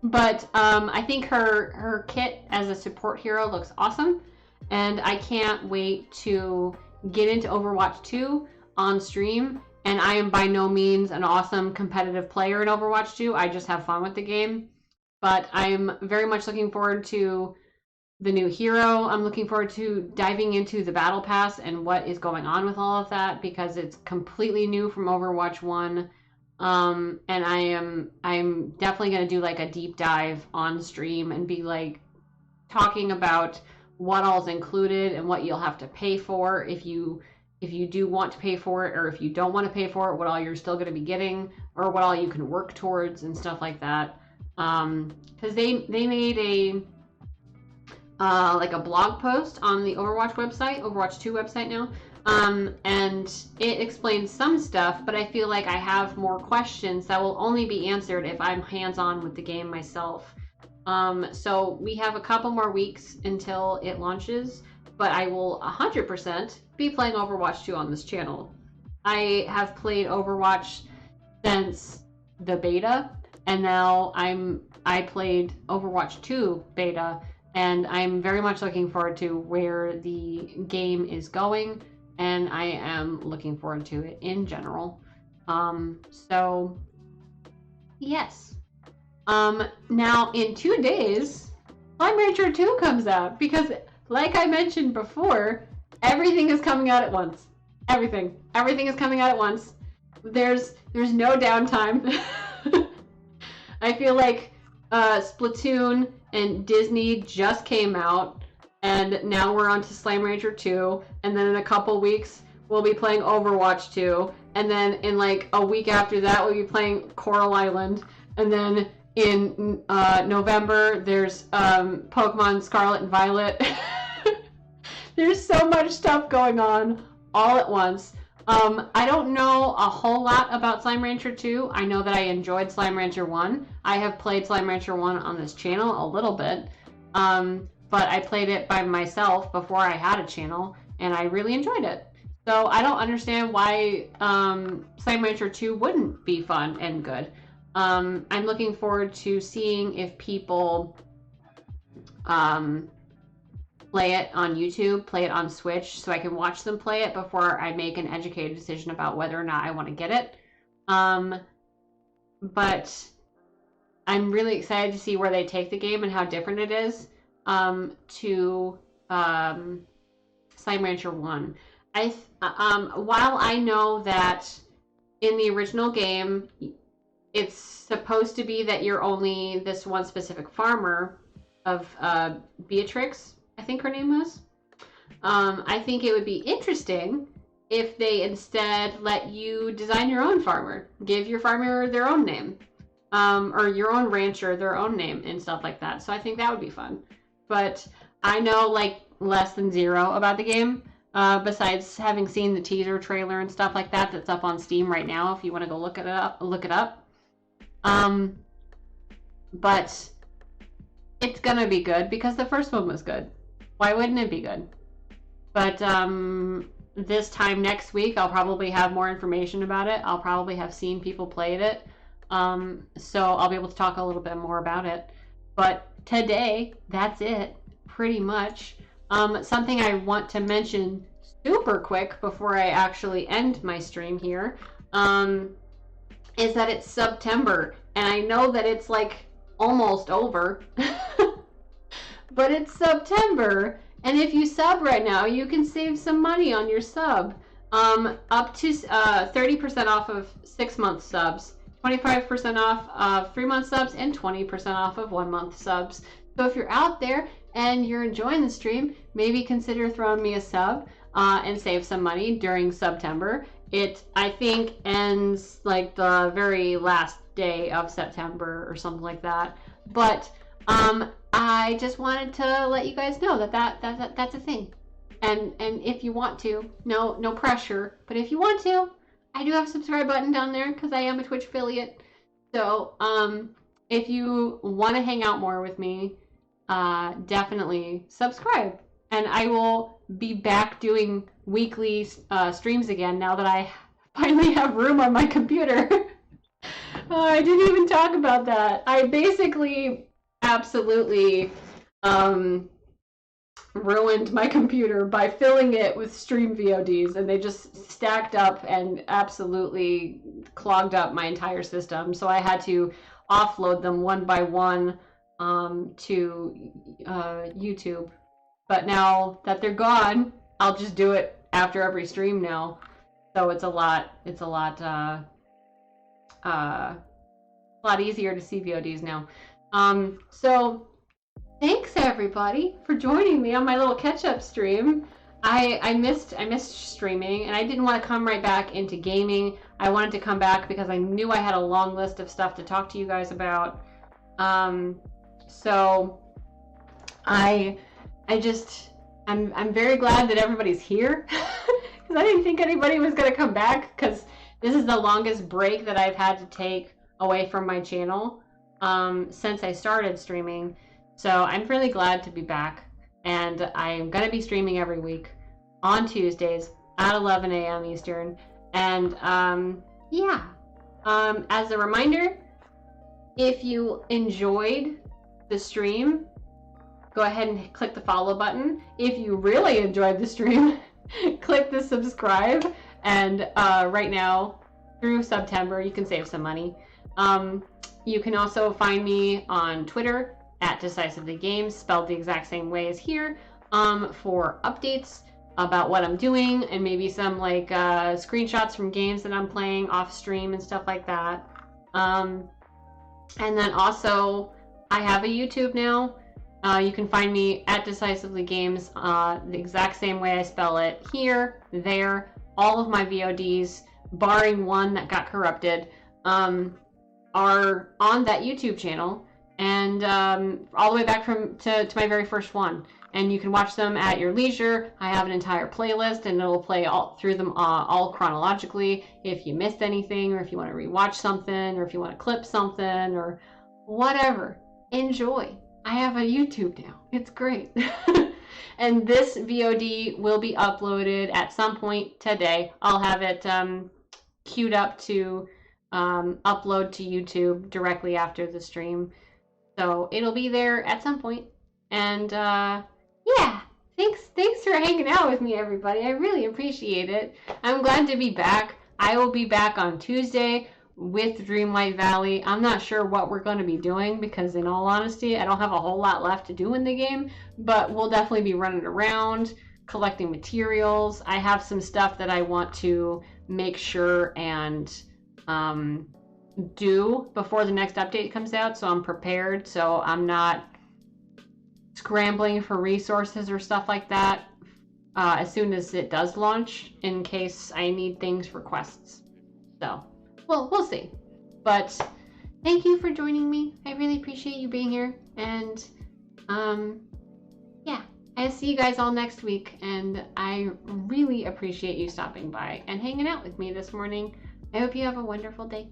But I think her kit as a support hero looks awesome. And I can't wait to get into Overwatch 2 on stream. And I am by no means an awesome competitive player in Overwatch 2. I just have fun with the game. But I'm very much looking forward to the new hero. I'm looking forward to diving into the Battle Pass and what is going on with all of that, because it's completely new from Overwatch 1. And I'm definitely gonna do like a deep dive on stream and be like talking about what all's included and what you'll have to pay for if you do want to pay for it, or if you don't want to pay for it, what all you're still going to be getting, or what all you can work towards and stuff like that. Because they made a like a blog post on the Overwatch website, Overwatch 2 website now. And it explains some stuff, but I feel like I have more questions that will only be answered if I'm hands-on with the game myself. So we have a couple more weeks until it launches, but I will 100% be playing Overwatch 2 on this channel. I have played Overwatch since the beta, and now I played Overwatch 2 beta, and I'm very much looking forward to where the game is going, and I am looking forward to it in general. So yes. Now in 2 days, Slime Rancher 2 comes out, because like I mentioned before, everything is coming out at once. Everything is coming out at once. There's no downtime. I feel like Splatoon and Disney just came out, and now we're on to Slime Rancher 2, and then in a couple weeks we'll be playing Overwatch 2, and then in like a week after that we'll be playing Coral Island, and then in November there's Pokemon Scarlet and Violet. There's so much stuff going on all at once. I don't know a whole lot about Slime Rancher 2. I know that I enjoyed Slime Rancher 1. I have played Slime Rancher 1 on this channel a little bit, but I played it by myself before I had a channel, and I really enjoyed it. So I don't understand why Slime Rancher 2 wouldn't be fun and good. I'm looking forward to seeing if people play it on YouTube, play it on Switch, so I can watch them play it before I make an educated decision about whether or not I want to get it. But I'm really excited to see where they take the game and how different it is to Slime Rancher 1. While I know that in the original game, it's supposed to be that you're only this one specific farmer of Beatrix, I think her name was. I think it would be interesting if they instead let you design your own farmer, give your farmer their own name, or your own rancher their own name and stuff like that. So I think that would be fun. But I know like less than zero about the game, besides having seen the teaser trailer and stuff like that that's up on Steam right now if you want to go look it up. But it's gonna be good because the first one was good. Why wouldn't it be good? But this time next week, I'll probably have more information about it. I'll probably have seen people play it. So I'll be able to talk a little bit more about it. But today, that's it, pretty much. Something I want to mention super quick before I actually end my stream here is that it's September. And I know that it's like almost over. But it's September, and if you sub right now, you can save some money on your sub. Up to 30% off of 6-month subs, 25% off of 3-month subs, and 20% off of 1-month subs. So if you're out there and you're enjoying the stream, maybe consider throwing me a sub and save some money during September. It, I think, ends like the very last day of September or something like that. But I just wanted to let you guys know that's a thing. And if you want to, no pressure, but if you want to, I do have a subscribe button down there because I am a Twitch affiliate. So if you want to hang out more with me, definitely subscribe. And I will be back doing weekly streams again now that I finally have room on my computer. I didn't even talk about that. I basically absolutely ruined my computer by filling it with stream VODs, and they just stacked up and absolutely clogged up my entire system. So I had to offload them one by one to YouTube. But now that they're gone, I'll just do it after every stream now. So it's a lot a lot easier to see VODs now. So thanks everybody for joining me on my little catch-up stream. I missed streaming, and I didn't want to come right back into gaming. I wanted to come back because I knew I had a long list of stuff to talk to you guys about. So I'm very glad that everybody's here, because I didn't think anybody was going to come back, because this is the longest break that I've had to take away from my channel since I started streaming. So I'm really glad to be back, and I'm going to be streaming every week on Tuesdays at 11 a.m. Eastern. And as a reminder, if you enjoyed the stream, go ahead and click the follow button. If you really enjoyed the stream, click the subscribe. And right now, through September, you can save some money. You can also find me on Twitter at @DecisivelyGames, spelled the exact same way as here, for updates about what I'm doing, and maybe some like screenshots from games that I'm playing off stream and stuff like that. And then also, I have a YouTube now. You can find me at @DecisivelyGames, the exact same way I spell it here, there. All of my VODs, barring one that got corrupted, are on that YouTube channel, and all the way back to my very first one. And you can watch them at your leisure. I have an entire playlist, and it'll play all through them all chronologically. If you missed anything, or if you want to rewatch something, or if you want to clip something, or whatever, enjoy. I have a YouTube now. It's great. And this VOD will be uploaded at some point today. I'll have it queued up to upload to YouTube directly after the stream. So it'll be there at some point. And yeah, thanks for hanging out with me, everybody. I really appreciate it. I'm glad to be back. I will be back on Tuesday with Dreamlight Valley. I'm not sure what we're going to be doing, because in all honesty, I don't have a whole lot left to do in the game, but we'll definitely be running around, collecting materials. I have some stuff that I want to make sure and do before the next update comes out, so I'm prepared, so I'm not scrambling for resources or stuff like that as soon as it does launch, in case I need things for quests. So well, we'll see. But thank you for joining me. I really appreciate you being here. And yeah, I'll see you guys all next week. And I really appreciate you stopping by and hanging out with me this morning. I hope you have a wonderful day.